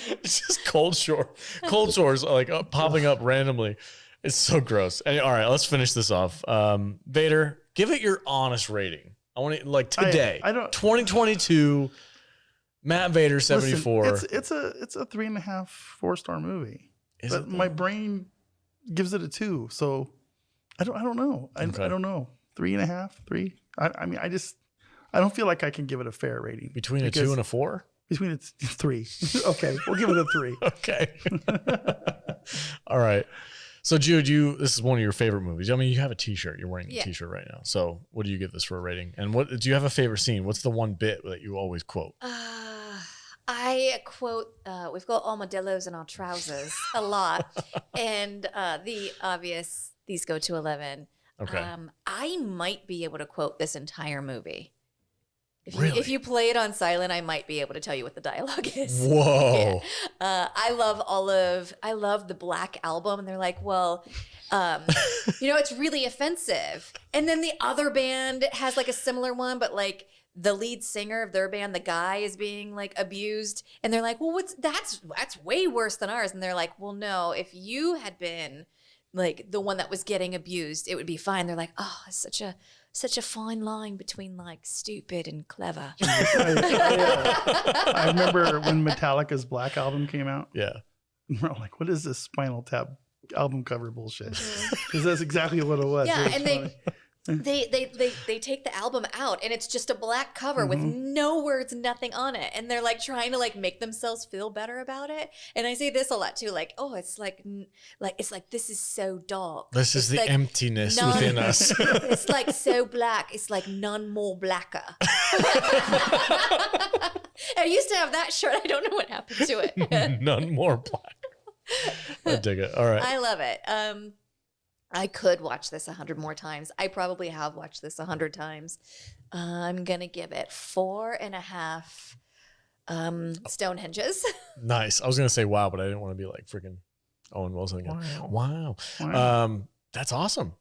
It's just cold sores like popping up randomly. It's so gross. All right, let's finish this off. Vader, give it your honest rating. I want to, like, today, I don't, 2022. Matt Vader 74. Listen, it's a 3.5, 4-star movie. Is But it my brain gives it a 2. So I don't know. I don't know. 3.5, 3. I mean, I don't feel like I can give it a fair rating. Between a 2 and a 4? Between a 3. Okay, we'll give it a 3. Okay. All right. So Jude, this is one of your favorite movies. I mean, you have a T-shirt. You're wearing a T-shirt right now. So what do you give this for a rating? And what do you have a favorite scene? What's the one bit that you always quote? I quote, we've got armadillos in our trousers a lot. And the obvious, these go to 11. Okay. I might be able to quote this entire movie. Really? If you play it on silent, I might be able to tell you what the dialogue is. Whoa. Yeah. I love the Black Album. And they're like, well, it's really offensive. And then the other band has like a similar one, but like the lead singer of their band, the guy is being like abused. And they're like, well, that's way worse than ours. And they're like, well, no, if you had been like the one that was getting abused, it would be fine. They're like, oh, it's such a fine line between like stupid and clever. I remember when Metallica's Black Album came out. Yeah. We're all like, what is this Spinal Tap album cover bullshit? Because that's exactly what it was. Yeah, it was and funny. they take the album out and it's just a black cover with no words, nothing on it. And they're like trying to like make themselves feel better about it. And I say this a lot too, like, oh, it's like this is so dark. This is the like emptiness within us. It's like so black. It's like none more blacker. I used to have that shirt. I don't know what happened to it. None more black. I dig it. All right. I love it. I could watch this 100 more times. I probably have watched this 100 times. I'm going to give it 4.5 Stonehenges. Nice. I was going to say wow, but I didn't want to be like freaking Owen Wilson again. Wow. That's awesome.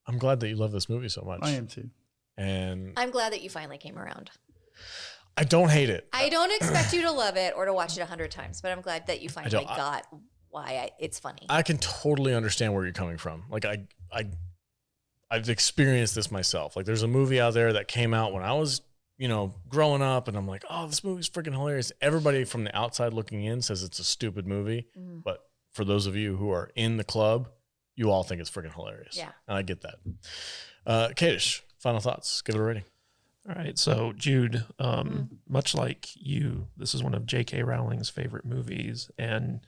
I'm glad that you love this movie so much. I am too. And I'm glad that you finally came around. I don't hate it. I don't expect you to love it or to watch it 100 times, but I'm glad that you finally got why it's funny. I can totally understand where you're coming from. Like I've experienced this myself. Like there's a movie out there that came out when I was, growing up, and I'm like, oh, this movie's freaking hilarious. Everybody from the outside looking in says it's a stupid movie, but for those of you who are in the club, you all think it's freaking hilarious. Yeah, and I get that. Kadish, final thoughts. Give it a rating. All right, so Jude, much like you, this is one of J.K. Rowling's favorite movies, and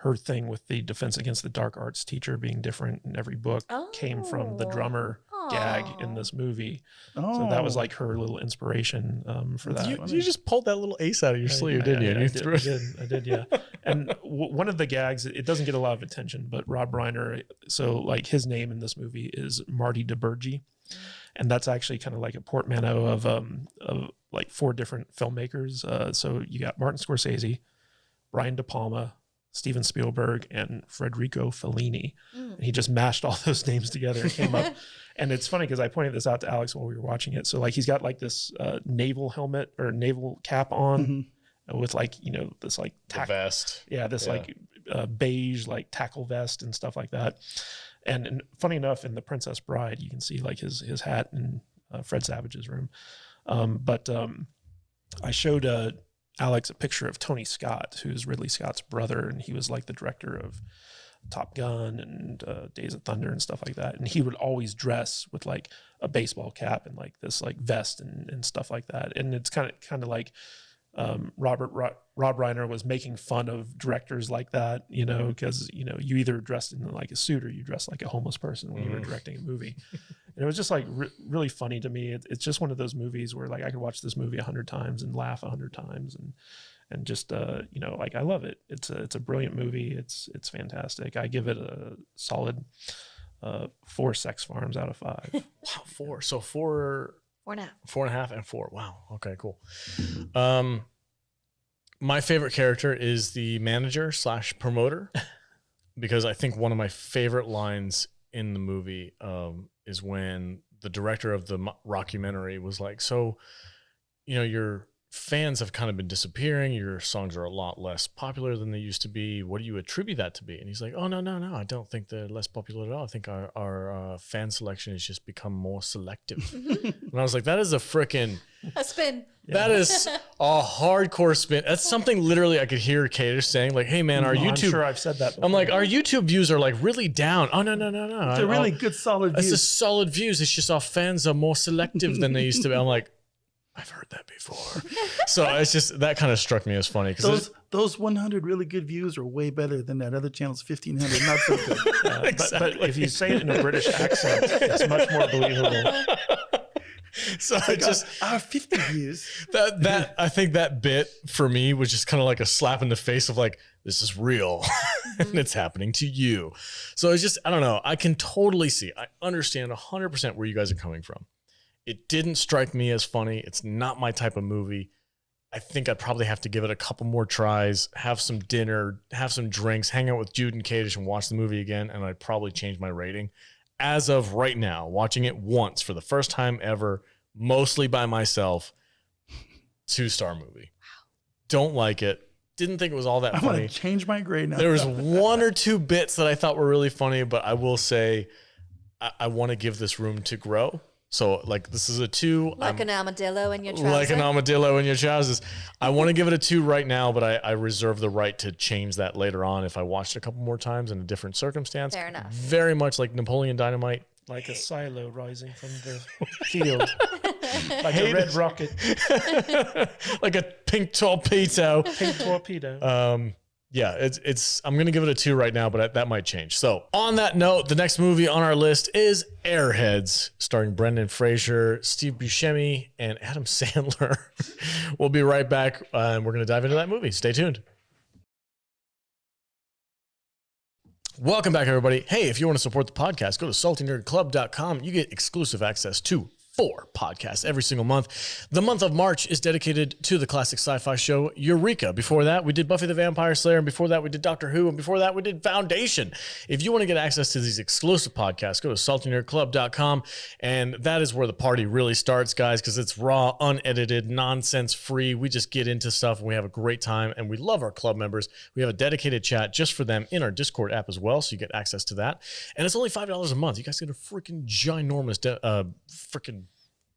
her thing with the Defense Against the Dark Arts teacher being different in every book came from the drummer gag in this movie. So that was like her little inspiration for that. You just pulled that little ace out of your sleeve, didn't you? I did, yeah. And one of the gags, it doesn't get a lot of attention, but Rob Reiner, so like his name in this movie is Marty DiBergi. And that's actually kind of like a portmanteau of like 4 different filmmakers. So you got Martin Scorsese, Brian De Palma, Steven Spielberg, and Federico Fellini. And he just mashed all those names together and came up. And it's funny because I pointed this out to Alex while we were watching it. So like he's got like this naval helmet or naval cap on with like, this like vest. Yeah, this like beige like tackle vest and stuff like that. And funny enough, in The Princess Bride, you can see like his hat in Fred Savage's room. But I showed Alex a picture of Tony Scott, who's Ridley Scott's brother, and he was like the director of Top Gun and Days of Thunder and stuff like that. And he would always dress with like a baseball cap and like this like vest and stuff like that. And it's kind of like Rob Reiner was making fun of directors like that, because you either dressed in like a suit or you dressed like a homeless person when you were directing a movie. And it was just like really funny to me. It's just one of those movies where like I could watch this movie 100 times and laugh 100 times and just like I love it. It's a brilliant movie. It's fantastic. I give it a solid 4 sex farms out of 5. Wow, 4. So 4. 4.5. 4.5 and 4. Wow. Okay, cool. My favorite character is the manager / promoter, because I think one of my favorite lines in the movie is when the director of the mockumentary was like, so, your fans have kind of been disappearing. Your songs are a lot less popular than they used to be. What do you attribute that to be? And he's like, oh, no. I don't think they're less popular at all. I think our fan selection has just become more selective. And I was like, that is a spin. That is a hardcore spin. That's something literally I could hear Kadish saying, like, hey, man, our I'm YouTube. sure I've said that before. I'm like, our YouTube views are like really down. Oh, no. It's a really good, solid It's view. just solid views. It's just our fans are more selective than they used to be. I'm like, I've heard that before. So it's just, that kind of struck me as funny. Those 100 really good views are way better than that other channel's 1,500 not so good. Exactly. But if you say it in a British accent, it's much more believable. So it just our 50 views. that I think that bit for me was just kind of like a slap in the face of like, this is real and it's happening to you. So it's just, I don't know. I can totally see, I understand 100% where you guys are coming from. It didn't strike me as funny. It's not my type of movie. I think I'd probably have to give it a couple more tries, have some dinner, have some drinks, hang out with Jude and Kadish and watch the movie again. And I'd probably change my rating. As of right now, watching it once for the first time ever, mostly by myself, 2-star movie. Don't like it. Didn't think it was all that I'm funny. going to change my grade now. There was 1 or 2 bits that I thought were really funny, but I will say I want to give this room to grow. So like this is a 2. Like an armadillo in your trousers. Like an armadillo in your trousers. I want to give it a 2 right now, but I reserve the right to change that later on if I watched it a couple more times in a different circumstance. Fair enough. Very much like Napoleon Dynamite. Like a silo rising from the field. Like a red rocket. Like a pink torpedo. Pink torpedo. Yeah, it's. I'm gonna give it a 2 right now, but that might change. So on that note, the next movie on our list is Airheads, starring Brendan Fraser, Steve Buscemi, and Adam Sandler. We'll be right back, and we're gonna dive into that movie. Stay tuned. Welcome back, everybody. Hey, if you want to support the podcast, go to saltynerdclub.com. You get exclusive access to 4 podcasts every single month. The month of March is dedicated to the classic sci-fi show Eureka. Before that, we did Buffy the Vampire Slayer, and before that, we did Doctor Who, and before that, we did Foundation. If you want to get access to these exclusive podcasts, go to saltynerdclub.com, and that is where the party really starts, guys, because it's raw, unedited, nonsense-free. We just get into stuff, and we have a great time, and we love our club members. We have a dedicated chat just for them in our Discord app as well, so you get access to that. And it's only $5 a month. You guys get a freaking ginormous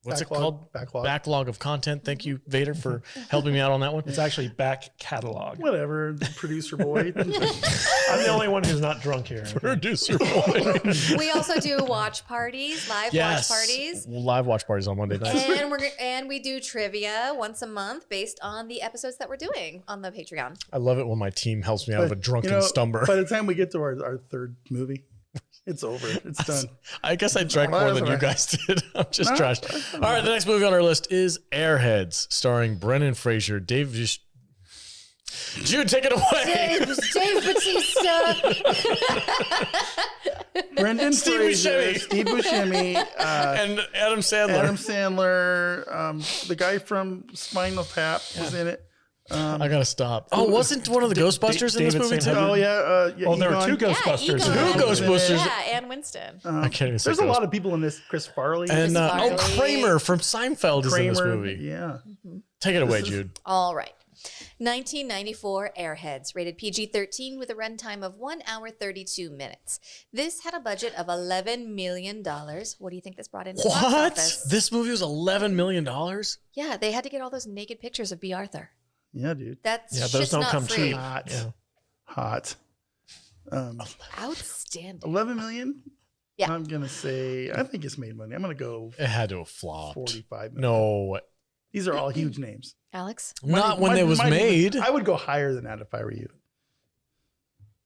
what's it called? Backlog of content. Thank you, Vader, for helping me out on that one. It's actually back catalog. Whatever, producer boy. I'm the only one who's not drunk here. Producer boy. We also do watch parties, live watch parties. Live watch parties on Monday nights. And we do trivia once a month based on the episodes that we're doing on the Patreon. I love it when my team helps me out of a drunken stumber. By the time we get to our third movie, it's over. It's done. I guess I drank more than you guys did. I'm just trashed. All right, the next movie on our list is Airheads, starring Brendan Fraser, Jude, take it away. Dave Bautista. Brendan Steve Fraser, Buscemi. Steve Buscemi, And Adam Sandler. Adam Sandler, the guy from Spinal Tap was in it. I gotta stop. Oh, wasn't one of the Ghostbusters in this David movie too? Sandler. Oh yeah. Well, there were 2 Egon. Ghostbusters. Egon. Two Ghostbusters. Yeah, and Winston. I can't even say There's a lot Ghost- of people in this. Chris Farley. And Farley. Kramer from Seinfeld is in this Kramer. movie. Yeah. Take it away, Jude. All right. 1994 Airheads, rated PG-13 with a runtime of 1 hour 32 minutes. This had a budget of $11 million. What do you think this brought in? What? This movie was $11 million? Yeah, they had to get all those naked pictures of B. Arthur. Yeah, dude. That's Yeah, those shit's don't not come free. cheap. Hot. Yeah. Hot. Outstanding. 11 million? Yeah. I'm going to say, I think it's made money. I'm going to go It had to have flopped. 45 million. No. These are all huge names. Alex? Not when it was made. I would go higher than that if I were you.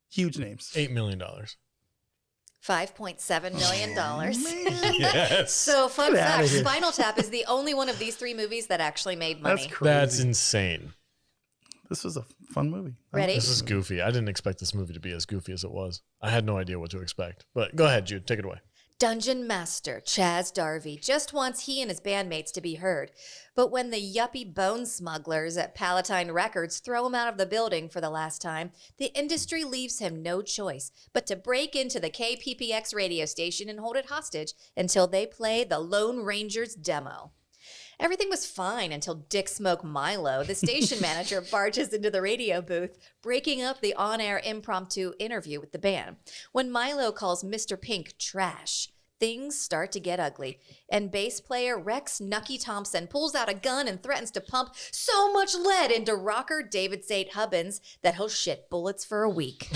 Huge names. $8 million. $5.7 million. Yes. So, fun Get outta fact, here. Spinal Tap is the only one of these 3 movies that actually made money. That's crazy. That's insane. This was a fun movie. Ready? This is goofy. I didn't expect this movie to be as goofy as it was. I had no idea what to expect. But go ahead, Jude. Take it away. Dungeon Master Chaz Darby just wants he and his bandmates to be heard. But when the yuppie bone smugglers at Palatine Records throw him out of the building for the last time, the industry leaves him no choice but to break into the KPPX radio station and hold it hostage until they play the Lone Ranger's demo. Everything was fine until Dick Smoke Milo, the station manager, barges into the radio booth, breaking up the on-air impromptu interview with the band. When Milo calls Mr. Pink trash, things start to get ugly, and bass player Rex Nucky Thompson pulls out a gun and threatens to pump so much lead into rocker David St. Hubbins that he'll shit bullets for a week.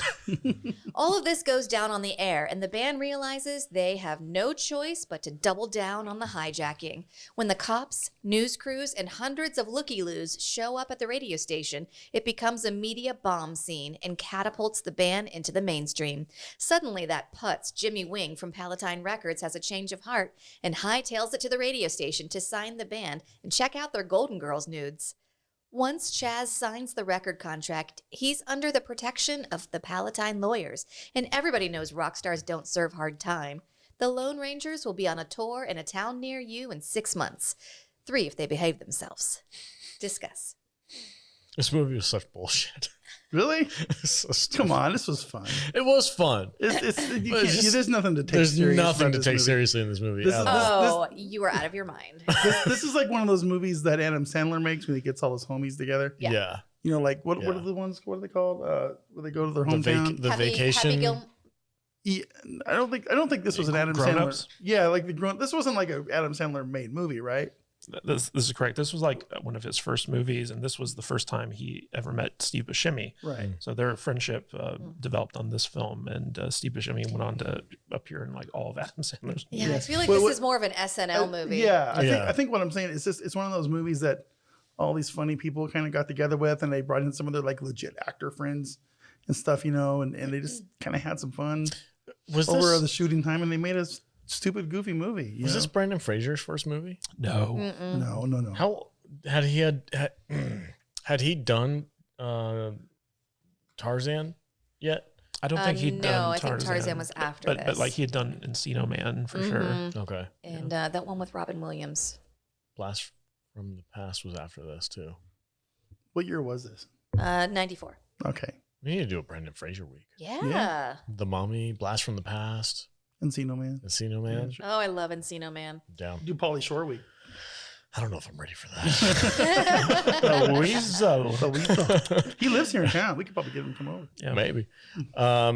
All of this goes down on the air, and the band realizes they have no choice but to double down on the hijacking. When the cops, news crews, and hundreds of looky-loos show up at the radio station, it becomes a media bomb scene and catapults the band into the mainstream. Suddenly, that putz, Jimmy Wing from Palatine Records, has a change of heart and hightails it to the radio station to sign the band and check out their Golden Girls nudes. Once Chaz signs the record contract, he's under the protection of the Palatine lawyers, and everybody knows rock stars don't serve hard time. The Lone Rangers will be on a tour in a town near you in 6 months. 3 if they behave themselves. Discuss. This movie was such bullshit. Really? So stupid. Come on, this was fun. It was fun. There's nothing to take There's serious nothing about to this take movie. seriously in this movie. This is- at all. You were out of your mind. This is like one of those movies that Adam Sandler makes when he gets all his homies together. Yeah. Yeah. You know, like what Yeah. are the ones? What are they called? Where they go to their The, hometown. the vacation. Yeah, I don't think this was an Adam Grown Sandler. Ups? Yeah, like the grown. This wasn't like a Adam Sandler made movie, right? This is correct. This was like one of his first movies, and this was the first time he ever met Steve Buscemi. Right. So their friendship developed on this film, and Steve Buscemi went on to appear in like all of Adam Sandler's. Yeah, I Yes. feel like Well, this what- is more of an SNL movie. Yeah, Yeah. I think what I'm saying is it's one of those movies that all these funny people kind of got together with, and they brought in some of their like legit actor friends and stuff, you know, and they just kind of had some fun Was over this the shooting time, and they made a stupid, goofy movie. You was know? this Brendan Fraser's first movie? No, No. How had had he done Tarzan yet? I don't think he'd done No, I Tarzan. think Tarzan was after but, this. But like he had done Encino Man for sure. Mhm. Okay. And that one with Robin Williams. Blast from the Past was after this too. What year was this? 94. Okay, We need to do a Brendan Fraser week. Yeah. Yeah. The Mummy, Blast from the Past, Encino Man. Encino Man. Yeah, sure. Oh, I love Encino Man. Down. Do Pauly Shore week. I don't know if I'm ready for that. Weasel. He lives here in town. We could probably get him to come over. Yeah. Maybe. I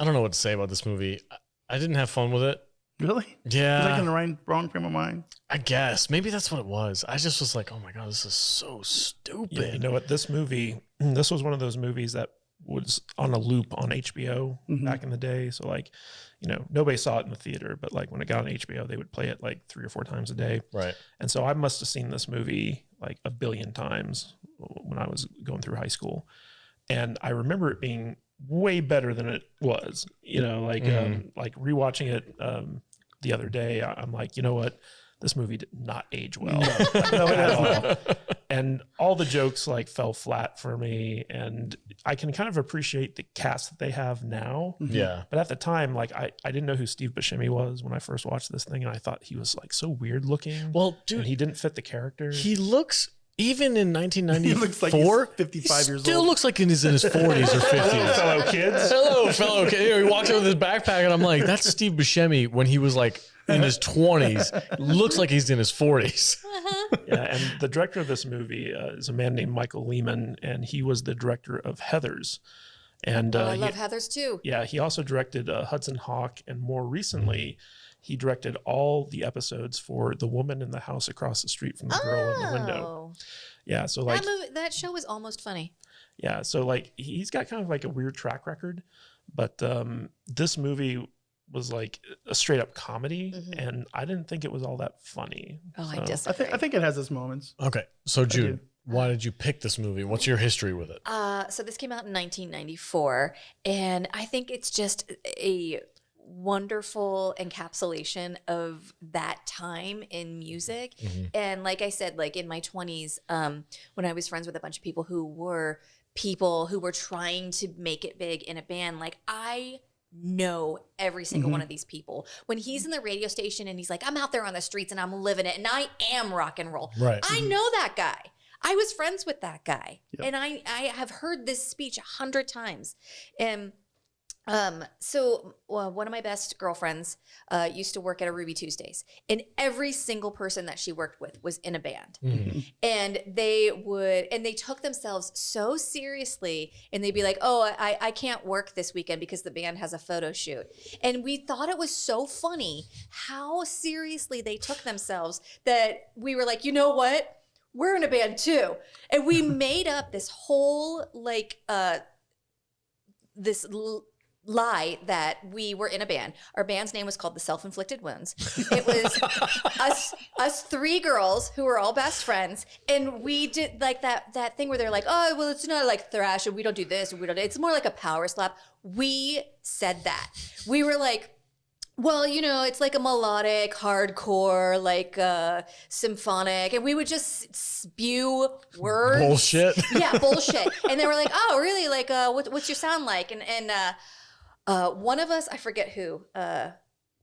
don't know what to say about this movie. I didn't have fun with it. Really? Yeah. Was I in the wrong frame of mind? I guess maybe that's what it was. I just was like, oh my God, this is so stupid. Yeah, you know what? This movie, this was one of those movies that was on a loop on HBO Mhm. back in the day. So like, you know, nobody saw it in the theater, but like when it got on HBO, they would play it like 3 or 4 times a day. Right. And so I must have seen this movie like a billion times when I was going through high school. And I remember it being way better than it was, you know, like rewatching it the other day, I'm like, you know what? This movie did not age well at all. And all the jokes like fell flat for me. And I can kind of appreciate the cast that they have now. Yeah. But at the time, like I didn't know who Steve Buscemi was when I first watched this thing. And I thought he was like so weird looking. Well, and dude, he didn't fit the character. he looks, even in 1994, He looks like he's 55 years still old. looks like he's in his 40s or 50s. Fellow kids. Hello, fellow kid. He walks in with his backpack, and I'm like, that's Steve Buscemi when he was like in his 20s. Looks like he's in his 40s. Yeah, and the director of this movie is a man named Michael Lehman, and he was the director of Heathers. And I love Heathers too. yeah, he also directed Hudson Hawk, and more recently, he directed all the episodes for The Woman in the House Across the Street from the Girl in the Window. Oh. Yeah, so like, That show was almost funny. yeah, so like he's got kind of like a weird track record, but this movie was like a straight up comedy, and I didn't think it was all that funny. Oh, I So- disagree. I think it has its moments. Okay. So, Jude, do. why did you pick this movie? What's your history with it? So this came out in 1994, and I think it's just a wonderful encapsulation of that time in music. And like I said, like in my 20s, when I was friends with a bunch of people who were trying to make it big in a band, like I know every single one of these people. When he's in the radio station and he's like, I'm out there on the streets and I'm living it and I am rock and roll. Right. I know that guy. I was friends with that guy. Yep. And I have heard this speech 100 times. And So one of my best girlfriends used to work at a Ruby Tuesdays, and every single person that she worked with was in a band. Mm-hmm. And they took themselves so seriously, and they'd be like, oh, I can't work this weekend because the band has a photo shoot. And we thought it was so funny how seriously they took themselves that we were like, you know what? We're in a band too. And we made up this whole lie that we were in a band. Our band's name was called the Self-Inflicted Wounds. It was us three girls who were all best friends, and we did like that thing where they're like, oh, well, it's not like thrash, and we don't do this, and we don't. It's more like a power slap. We said that. We were like, well, you know, it's like a melodic, hardcore, like symphonic, and we would just spew words. Bullshit. Yeah, bullshit. And they were like, oh, really? Like, what's your sound like? And one of us, I forget who,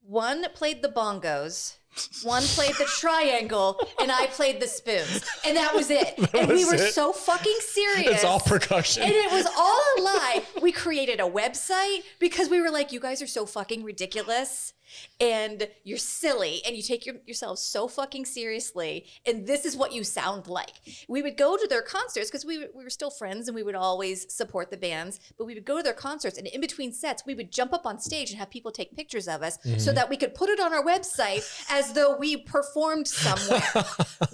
one played the bongos, one played the triangle, and I played the spoons. And that was it. And we were so fucking serious. It's all percussion. And it was all a lie. We created a website because we were like, you guys are so fucking ridiculous. And you're silly, and you take yourselves so fucking seriously, and this is what you sound like. We would go to their concerts because we were still friends, and we would always support the bands, but we would go to their concerts, and in between sets, we would jump up on stage and have people take pictures of us so that we could put it on our website as though we performed somewhere.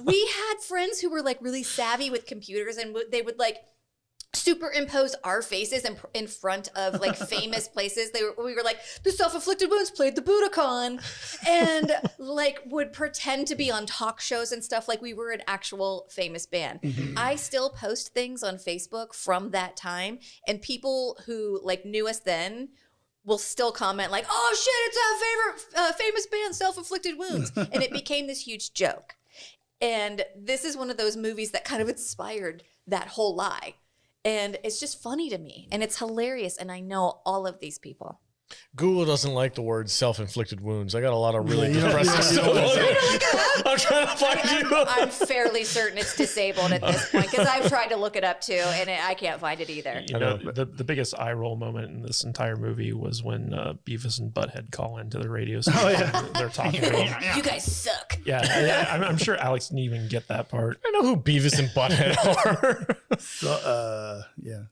We had friends who were like really savvy with computers, and they would like superimpose our faces in front of like famous places. We were like, the Self-Inflicted Wounds played the Budokan, and like would pretend to be on talk shows and stuff like we were an actual famous band. I still post things on Facebook from that time, and people who like knew us then will still comment like, oh shit, it's our favorite famous band, Self-Inflicted Wounds. And it became this huge joke. And this is one of those movies that kind of inspired that whole lie. And it's just funny to me, and it's hilarious, and I know all of these people. Google doesn't like the word self-inflicted wounds. I got a lot of really depressing stuff. I'm trying to find you. I'm fairly certain it's disabled at this point because I've tried to look it up too, and I can't find it either. You know, the biggest eye roll moment in this entire movie was when Beavis and Butthead call into the radio station. Oh, yeah. They're talking about, you guys suck. Yeah, I'm sure Alex didn't even get that part. I know who Beavis and Butthead are. So, yeah.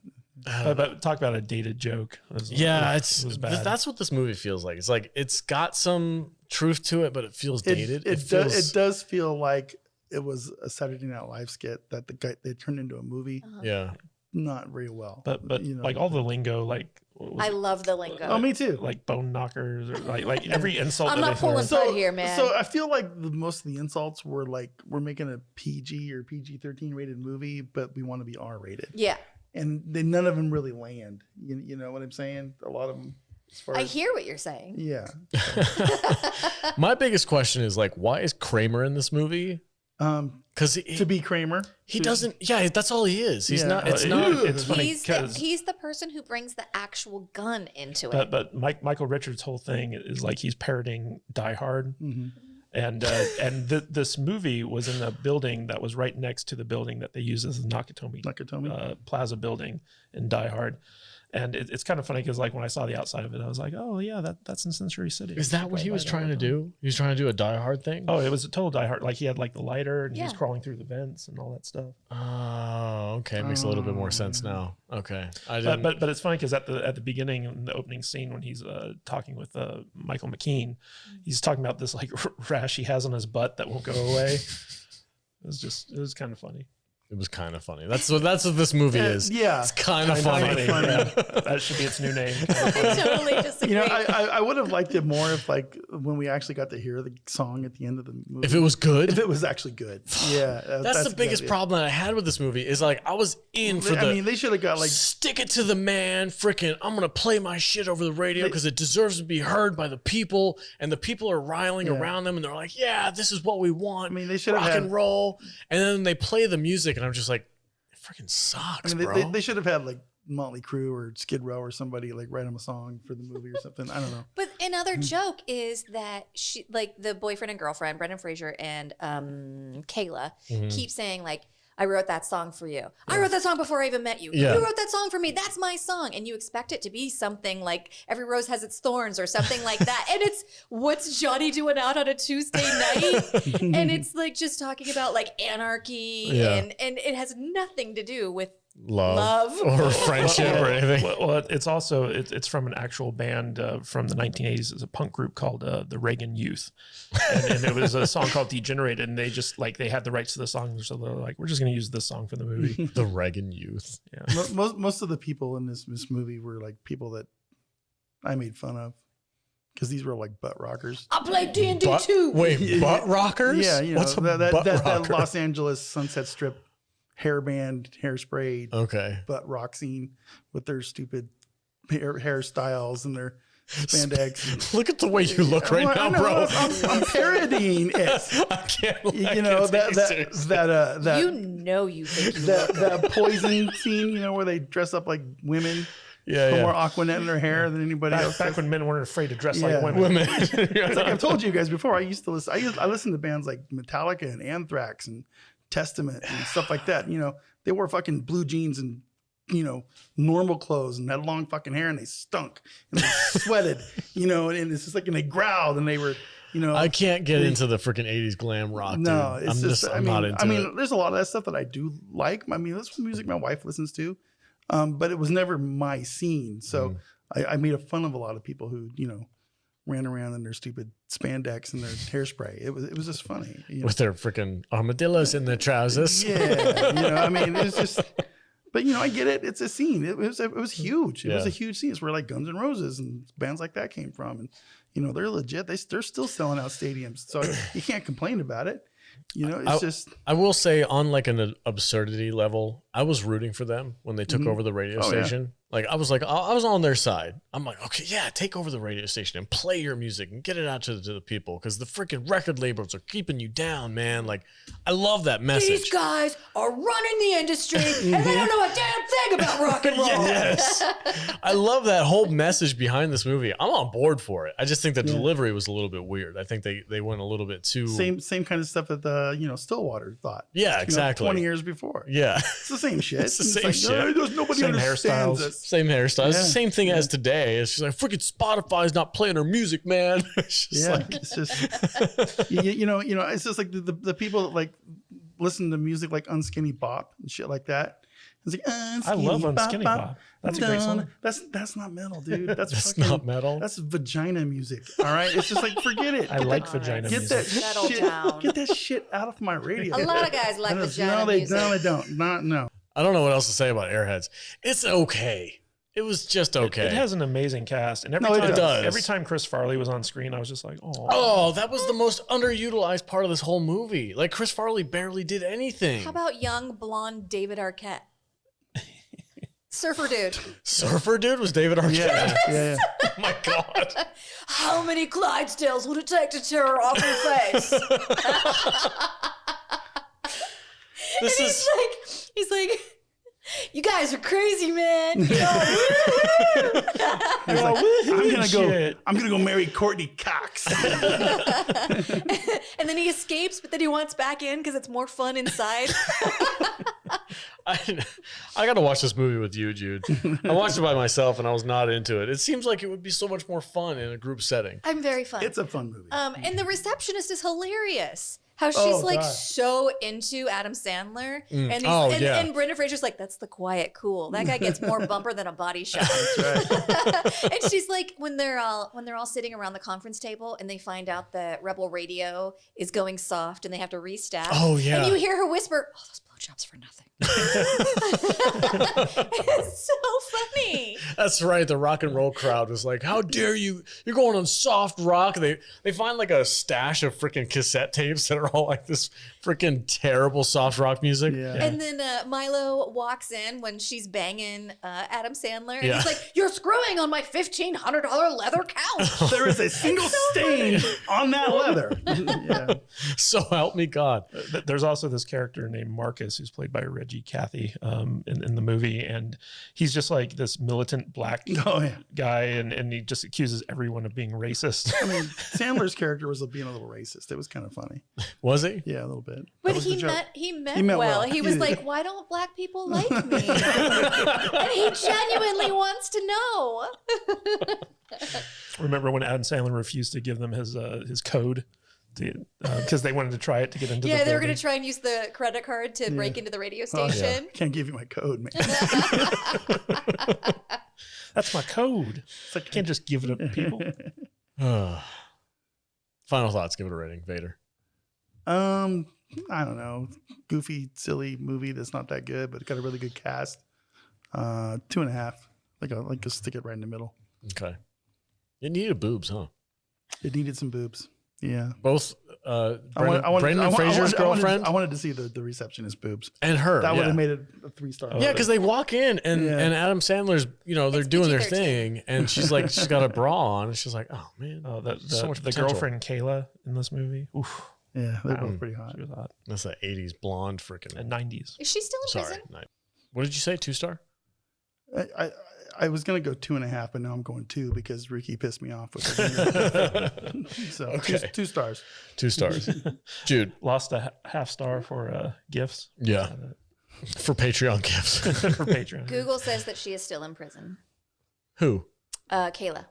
But talk about a dated joke. It was bad. That's what this movie feels like. It's like it's got some truth to it, but it feels dated. It does feel like it was a Saturday Night Live skit that they turned into a movie. Yeah, not very well. But you know, like all the lingo, like I love the lingo. Oh, me too. Like bone knockers, or like every insult. I'm not pulling fud here, man. So I feel like most of the insults were like we're making a PG or PG-13 rated movie, but we want to be R rated. Yeah. And none of them really land. You know what I'm saying? A lot of them. I hear what you're saying. Yeah. My biggest question is like, why is Kramer in this movie? Because to be Kramer, he doesn't. Yeah, that's all he is. He's not. It's not. It's funny. He's the person who brings the actual gun into it. But Michael Richards' whole thing is like he's parroting Die Hard. Mm-hmm. And this movie was in a building that was right next to the building that they use as the Nakatomi Plaza building in Die Hard. And it's kind of funny because like when I saw the outside of it, I was like, oh yeah, that's in Century City. Is that what he was trying to do? He was trying to do a Die Hard thing? Oh, it was a total Die Hard. Like he had like the lighter and he was crawling through the vents and all that stuff. Oh, okay. Makes a little bit more sense now. Okay. But it's funny because at the beginning, in the opening scene when he's talking with Michael McKean, he's talking about this like rash he has on his butt that won't go away. It was kind of funny. It was kind of funny. That's what this movie is. Yeah, it's kind of funny. Yeah. That should be its new name. I totally disagree. You know, I would have liked it more if like when we actually got to hear the song at the end of the movie. If it was good. If it was actually good. Yeah, that's the biggest problem that I had with this movie is like I was in for they should have got like stick it to the man. Freaking, I'm gonna play my shit over the radio because it deserves to be heard by the people, and the people are riling around them, and they're like, "Yeah, this is what we want." I mean, they should have rock and roll, and then they play the music. And I'm just like, it freaking sucks, bro. They should have had like Motley Crue or Skid Row or somebody like write them a song for the movie or something. I don't know. But another joke is that the boyfriend and girlfriend, Brendan Fraser and Kayla, keep saying like, I wrote that song for you. I wrote that song before I even met you. Yeah. You wrote that song for me. That's my song. And you expect it to be something like Every Rose Has Its Thorns or something like that. And it's, what's Johnny doing out on a Tuesday night? And it's like just talking about like anarchy and it has nothing to do with love or friendship or anything. Well, it's also it's from an actual band from the 1980s. It's a punk group called the Reagan Youth, and it was a song called "Degenerated." And they just like they had the rights to the song, so they're like, we're just going to use this song for the movie. The Reagan Youth. Yeah, Most of the people in this movie were like people that I made fun of because these were like butt rockers. I played D&D too. Wait, butt rockers? Yeah, you know, What's a butt that rocker? Los Angeles Sunset Strip hairband, hairsprayed, butt rock scene with their stupid hairstyles and their spandex. Look at the way you look right now, bro. I'm parodying it. I can't. You know that you know you think you that Poison scene. You know where they dress up like women. Put more Aquanet in their hair than anybody else. Back when men weren't afraid to dress like women. It's like I've told you guys before. I used to listen. I listened to bands like Metallica and Anthrax and Testament and stuff like that. You know, they wore fucking blue jeans and, you know, normal clothes and had long fucking hair and they stunk and they sweated, you know, and it's just like, and they growled and they were, you know. I can't get into the freaking 80s glam rock. No, dude. it's I'm not into it. there's a lot of that stuff that I do like. I mean, that's music my wife listens to, but it was never my scene. So I made fun of a lot of people who, you know, ran around in their stupid spandex and their hairspray. It was just funny. You know? With their freaking armadillos in their trousers. Yeah, you know, I mean, it's just, but you know, I get it. It's a scene. It was huge. It was a huge scene. It's where like Guns N' Roses and bands like that came from, and you know, they're legit. They're still selling out stadiums, so you can't complain about it. You know, it's just. I will say, on like an absurdity level, I was rooting for them when they took over the radio station. Like I was on their side. I'm like, okay, yeah, take over the radio station and play your music and get it out to the people because the freaking record labels are keeping you down, man. Like, I love that message. These guys are running the industry and they don't know a damn thing about rock and roll. Yes, I love that whole message behind this movie. I'm on board for it. I just think the delivery was a little bit weird. I think they went a little bit too same kind of stuff that you know, Stillwater thought. Yeah, exactly. 20 years before. Yeah, it's the same shit. It's the same shit. Nobody same understands hairstyles. us. Same hairstyles. It's the same thing as today. It's just like, freaking Spotify's not playing our music, man. It's just it's just you know, it's just like the people that like listen to music like Unskinny Bop and shit like that. It's like I love Unskinny Bop. That's a great song. That's not metal, dude. That's not metal. That's vagina music. All right, it's just like forget it. I like vagina Get music. that shit. Get that shit out of my radio. A lot of guys like vagina music. No, they don't. No. I don't know what else to say about Airheads. It's okay. It was just okay. It has an amazing cast, and every time Chris Farley was on screen, I was just like, oh, that was the most underutilized part of this whole movie. Like Chris Farley barely did anything. How about young blonde David Arquette? Surfer dude. Surfer dude was David Arquette. Yeah. Oh my God. How many Clydesdales would it take to tear her off your face? He's like, you guys are crazy, man. You know, He's like, I'm gonna go marry Courtney Cox. And then he escapes, but then he wants back in because it's more fun inside. I got to watch this movie with you, Jude. I watched it by myself and I was not into it. It seems like it would be so much more fun in a group setting. I'm very fun. It's a fun movie. And the receptionist is hilarious. How she's so into Adam Sandler, and Brendan Fraser's like, that's the quiet cool. That guy gets more bumper than a body shot. That's right. And she's like, when they're all sitting around the conference table and they find out that Rebel Radio is going soft and they have to restaff. Oh yeah. And you hear her whisper, "Oh, those blowjobs for nothing." It's so funny. That's right. The rock and roll crowd was like, how dare you? You're going on soft rock. They find like a stash of freaking cassette tapes that are all like this freaking terrible soft rock music. Yeah. And then Milo walks in when she's banging Adam Sandler. And he's like, you're screwing on my $1,500 leather couch. There is a single stain on that leather. Yeah. So help me God. There's also this character named Marcus Lucas, who's played by Reggie Cathy in the movie. And he's just like this militant black guy. And he just accuses everyone of being racist. I mean, Sandler's character was being a little racist. It was kind of funny. Was he? Yeah, a little bit. But he meant well. He was like, why don't black people like me? And he genuinely wants to know. Remember when Adam Sandler refused to give them his code? Because they wanted to try it to get into the they were building. going to try and use the credit card to break into the radio station. Can't give you my code, man. That's my code. It's like, you can't just give it up to people. Final thoughts. Give it a rating, Vader. I don't know. Goofy, silly movie that's not that good, but got a really good cast. 2.5. Like a stick it right in the middle. Okay. It needed boobs, huh? It needed some boobs. Yeah. Both Brendan Fraser's girlfriend. I wanted to see the receptionist boobs. And her. That would have made it a 3-star. Yeah, because they walk in and Adam Sandler's, they're doing their thing. And she's like, she's got a bra on. And she's like, oh, man. Oh, so much the potential. girlfriend, Kayla, in this movie. Oof. Yeah, they're both pretty hot. She was hot. That's the 80s blonde freaking. And 90s. Is she still in prison? What did you say? 2-star? I was going to go 2.5, but now I'm going 2 because Ricky pissed me off with it. So Okay. 2 stars. 2 stars. Jude. Lost a half star for gifts. Yeah. For Patreon gifts. For Patreon. Google says that she is still in prison. Who? Kayla.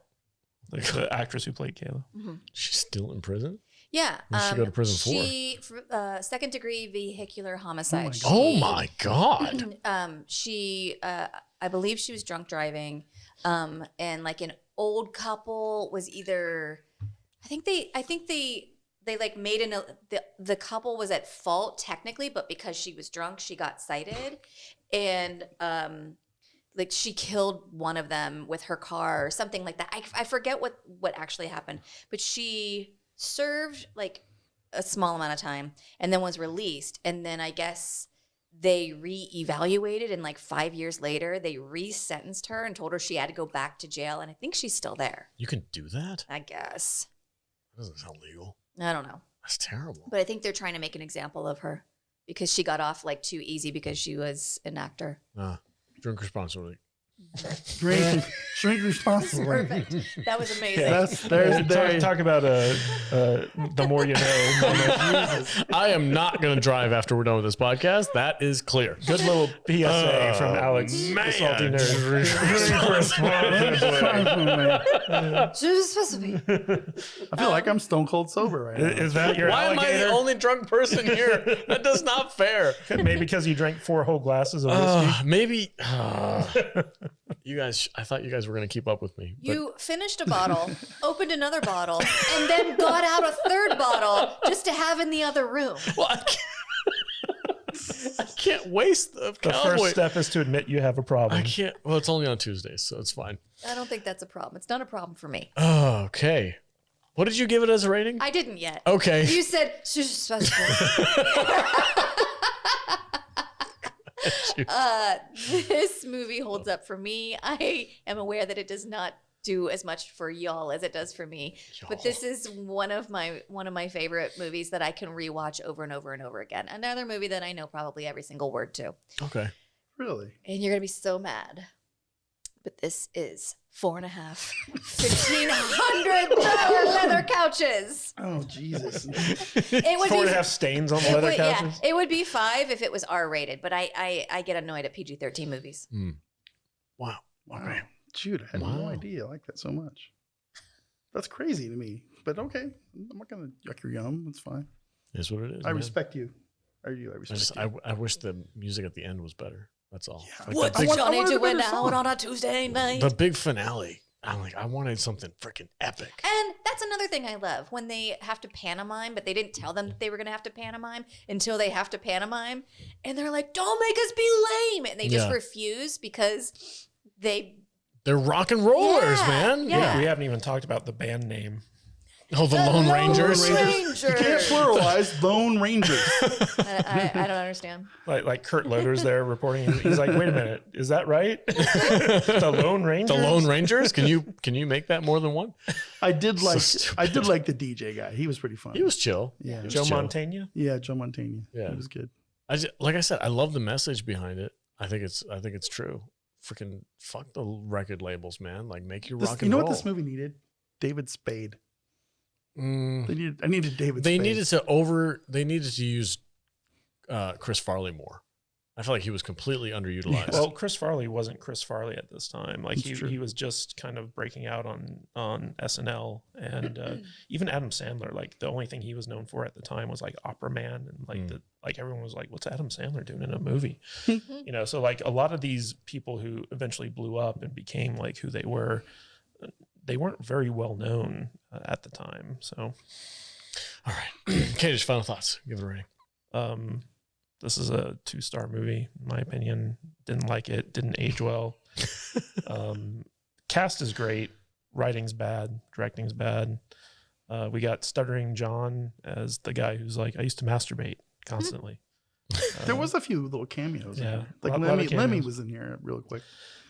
Like the actress who played Kayla. Mm-hmm. She's still in prison? Yeah. What did she go to prison for? She, second degree vehicular homicide. Oh my God. I believe she was drunk driving. And like an old couple was either, I think they like made the couple was at fault technically, but because she was drunk, she got cited. And, like she killed one of them with her car or something like that. I forget what actually happened, but she served like a small amount of time and then was released. And then I guess they reevaluated and like 5 years later, they resentenced her and told her she had to go back to jail. And I think she's still there. You can do that? I guess. That doesn't sound legal. I don't know. That's terrible. But I think they're trying to make an example of her because she got off like too easy because she was an actor. Drink responsibly. Drink responsibly. Perfect. That was amazing. Talk about the more you know moment. I am not going to drive after we're done with this podcast. That is clear. Good little PSA from Alex, the salty nerd. I feel like I'm stone cold sober right now. Is that your Why alligator? am I the only drunk person here? That does not fair. Maybe because you drank 4 whole glasses of whiskey. Maybe. You guys, I thought you guys were going to keep up with me. You finished a bottle, opened another bottle, and then got out a third bottle just to have in the other room. Well, I can't waste the first step is to admit you have a problem. I can't. Well, it's only on Tuesdays, so it's fine. I don't think that's a problem. It's not a problem for me. Oh, okay. What did you give it as a rating? I didn't yet. Okay. You said this movie holds up for me. I am aware that it does not do as much for y'all as it does for me, but this is one of my favorite movies that I can rewatch over and over and over again. Another movie that I know probably every single word to. Okay. Really? And you're gonna be so mad, but this is 4.5 $1,500 leather couches. Oh Jesus! It would 4.5 stains on the leather couches. Yeah, it would be 5 if it was R-rated, but I get annoyed at PG-13 movies. Wow. Okay. Jude, I had no idea. I like that so much. That's crazy to me. But okay, I'm not gonna yuck your yum. It's fine. It's what it is. I respect you. I respect you. I wish the music at the end was better. That's all. Yeah. Like What's Johnny doing out on a Tuesday night? The big finale. I'm like, I wanted something freaking epic. And that's another thing I love when they have to pantomime, but they didn't tell them that they were going to have to pantomime until they have to pantomime. And they're like, don't make us be lame. And they just refuse because they're rock and rollers, man. Yeah. We haven't even talked about the band name. Oh, the Lone Rangers. You can't pluralize Lone Rangers. I don't understand. Like Kurt Loder's there reporting. He's like, wait a minute, is that right? The Lone Rangers. The Lone Rangers. Can you make that more than one? I did like the DJ guy. He was pretty fun. He was chill. Yeah. Joe Montana. Yeah, Joe Montana. Yeah. He was good. Like I said, I love the message behind it. I think it's true. Freaking fuck the record labels, man. Like, make your rock and roll. You know what this movie needed? David Spade. I needed David Spade. They needed to use Chris Farley more. I feel like he was completely underutilized. Well, Chris Farley wasn't Chris Farley at this time. Like he was just kind of breaking out on SNL, and even Adam Sandler. Like the only thing he was known for at the time was like Opera Man, and like everyone was like, "What's Adam Sandler doing in a movie?" You know, so like a lot of these people who eventually blew up and became like who they weren't very well known at the time. So, all right, Kadish, final thoughts. Give it a rating. This is a 2-star movie, in my opinion. Didn't like it. Didn't age well. Cast is great. Writing's bad. Directing's bad. We got Stuttering John as the guy who's like, I used to masturbate constantly. There was a few little cameos. Yeah. Like Lemmy was in here real quick.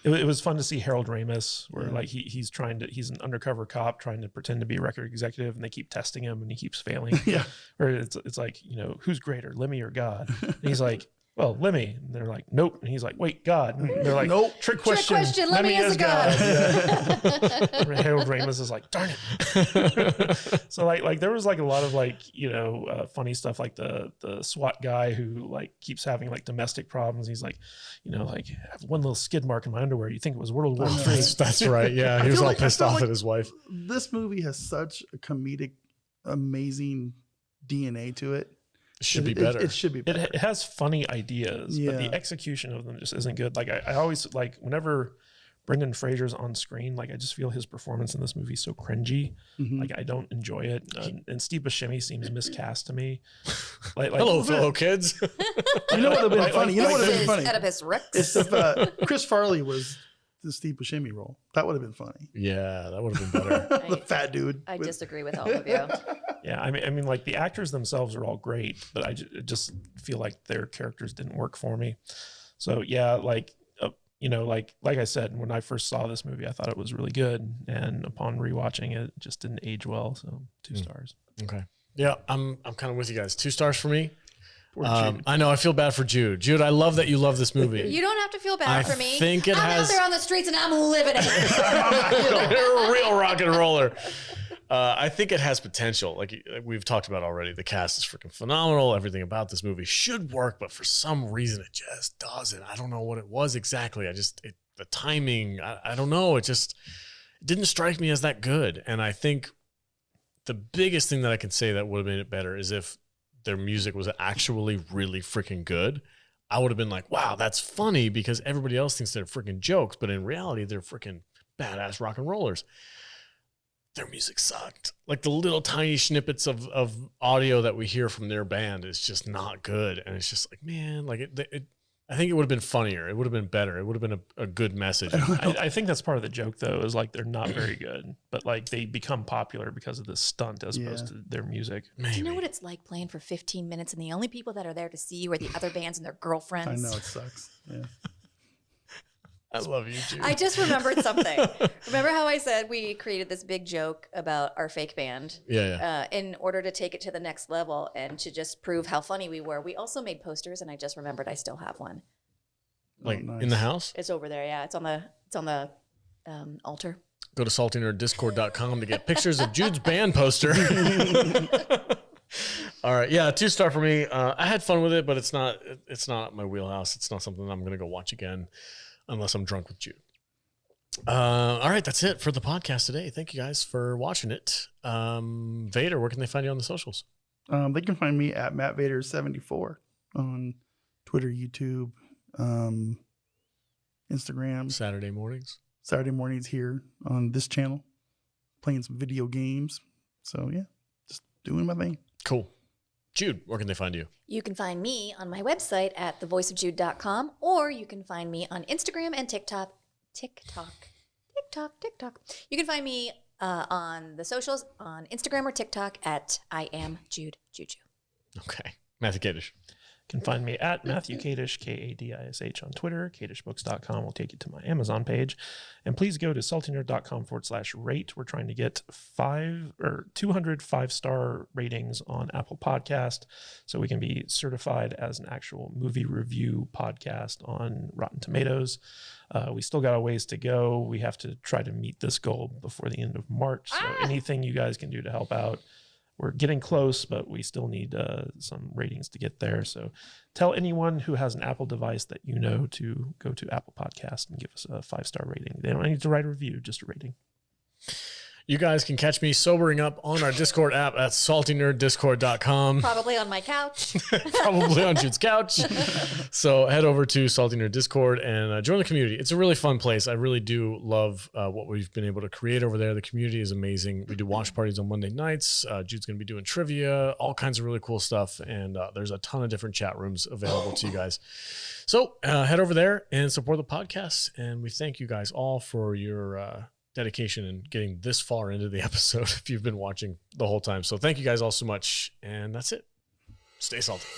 It was fun to see Harold Ramis, where like he's an undercover cop trying to pretend to be a record executive, and they keep testing him and he keeps failing. Yeah. Or it's like, you know, who's greater, Lemmy or God? And he's like, well, Lemmy. And they're like, nope. And he's like, wait, God. And they're like, nope. Trick question. Lemmy is a God. Yeah. Harold Ramis is like, darn it. So like there was like a lot of like, you know, funny stuff, like the SWAT guy who like keeps having like domestic problems. He's like, you know, like, I have one little skid mark in my underwear. You think it was World War III? That's right. Yeah, he was all pissed off at his wife. This movie has such a comedic, amazing DNA to it. It should be better. It should be better. It has funny ideas, but the execution of them just isn't good. Like I always like whenever Brendan Fraser's on screen, like I just feel his performance in this movie so cringy. Like I don't enjoy it. And Steve Buscemi seems miscast to me. Like hello, fellow kids. You know what would have been funny? You know what would have been funny? Oedipus Rex. It's if Chris Farley was the Steve Buscemi role. That would have been funny. Yeah, that would have been better. The fat dude. I disagree with all of you. Yeah, I mean, like the actors themselves are all great, but I just feel like their characters didn't work for me. So yeah, like you know, like I said, when I first saw this movie, I thought it was really good, and upon rewatching it, it just didn't age well. So 2 stars. Okay. Yeah, I'm kind of with you guys. 2 stars for me. I know. I feel bad for Jude. Jude, I love that you love this movie. You don't have to feel bad for me. I think I'm out there on the streets and I'm living it. You're a real rock and roller. I think it has potential. Like we've talked about already, the cast is freaking phenomenal. Everything about this movie should work, but for some reason it just doesn't. I don't know what it was exactly. The timing, I don't know. It didn't strike me as that good. And I think the biggest thing that I can say that would have made it better is if their music was actually really freaking good. I would have been like, wow, that's funny because everybody else thinks they're freaking jokes, but in reality, they're freaking badass rock and rollers. Their music sucked. Like the little tiny snippets of audio that we hear from their band is just not good. And it's just like, man, like I think it would have been funnier. It would have been better. It would have been a good message. I think that's part of the joke, though, is like they're not very good, but like they become popular because of this stunt as opposed to their music. Maybe. Do you know what it's like playing for 15 minutes and the only people that are there to see you are the other bands and their girlfriends? I know, it sucks. Yeah. I love you, Jude. I just remembered something. Remember how I said we created this big joke about our fake band? Yeah. In order to take it to the next level and to just prove how funny we were, we also made posters, and I just remembered I still have one. Like nice. in the house? It's over there. Yeah, it's on the altar. Go to saltynerdiscord.com to get pictures of Jude's band poster. All right. Yeah, 2-star for me. I had fun with it, but it's not my wheelhouse. It's not something I'm going to go watch again unless I'm drunk with Jude. All right. That's it for the podcast today. Thank you guys for watching it. Vader, where can they find you on the socials? They can find me at MattVader74 on Twitter, YouTube, Instagram. Saturday mornings here on this channel, playing some video games. So yeah, just doing my thing. Cool. Jude, where can they find you? You can find me on my website at thevoiceofjude.com, or you can find me on Instagram and TikTok. You can find me on the socials on Instagram or TikTok at I am Jude Juju. Okay. Matthew Kadish. You can find me at Matthew Kadish, Kadish on Twitter. KadishBooks.com will take you to my Amazon page. And please go to saltynerd.com/rate. We're trying to get 200 5-star ratings on Apple Podcast so we can be certified as an actual movie review podcast on Rotten Tomatoes. We still got a ways to go. We have to try to meet this goal before the end of March. So anything you guys can do to help out. We're getting close, but we still need some ratings to get there. So tell anyone who has an Apple device that you know to go to Apple Podcast and give us a 5-star rating. They don't need to write a review, just a rating. You guys can catch me sobering up on our Discord app at saltynerddiscord.com. Probably on my couch. Probably on Jude's couch. So head over to Salty Nerd Discord and join the community. It's a really fun place. I really do love what we've been able to create over there. The community is amazing. We do watch parties on Monday nights. Jude's going to be doing trivia, all kinds of really cool stuff. And there's a ton of different chat rooms available to you guys. So head over there and support the podcast. And we thank you guys all for your dedication and getting this far into the episode if you've been watching the whole time. So thank you guys all so much. And that's it. Stay salty.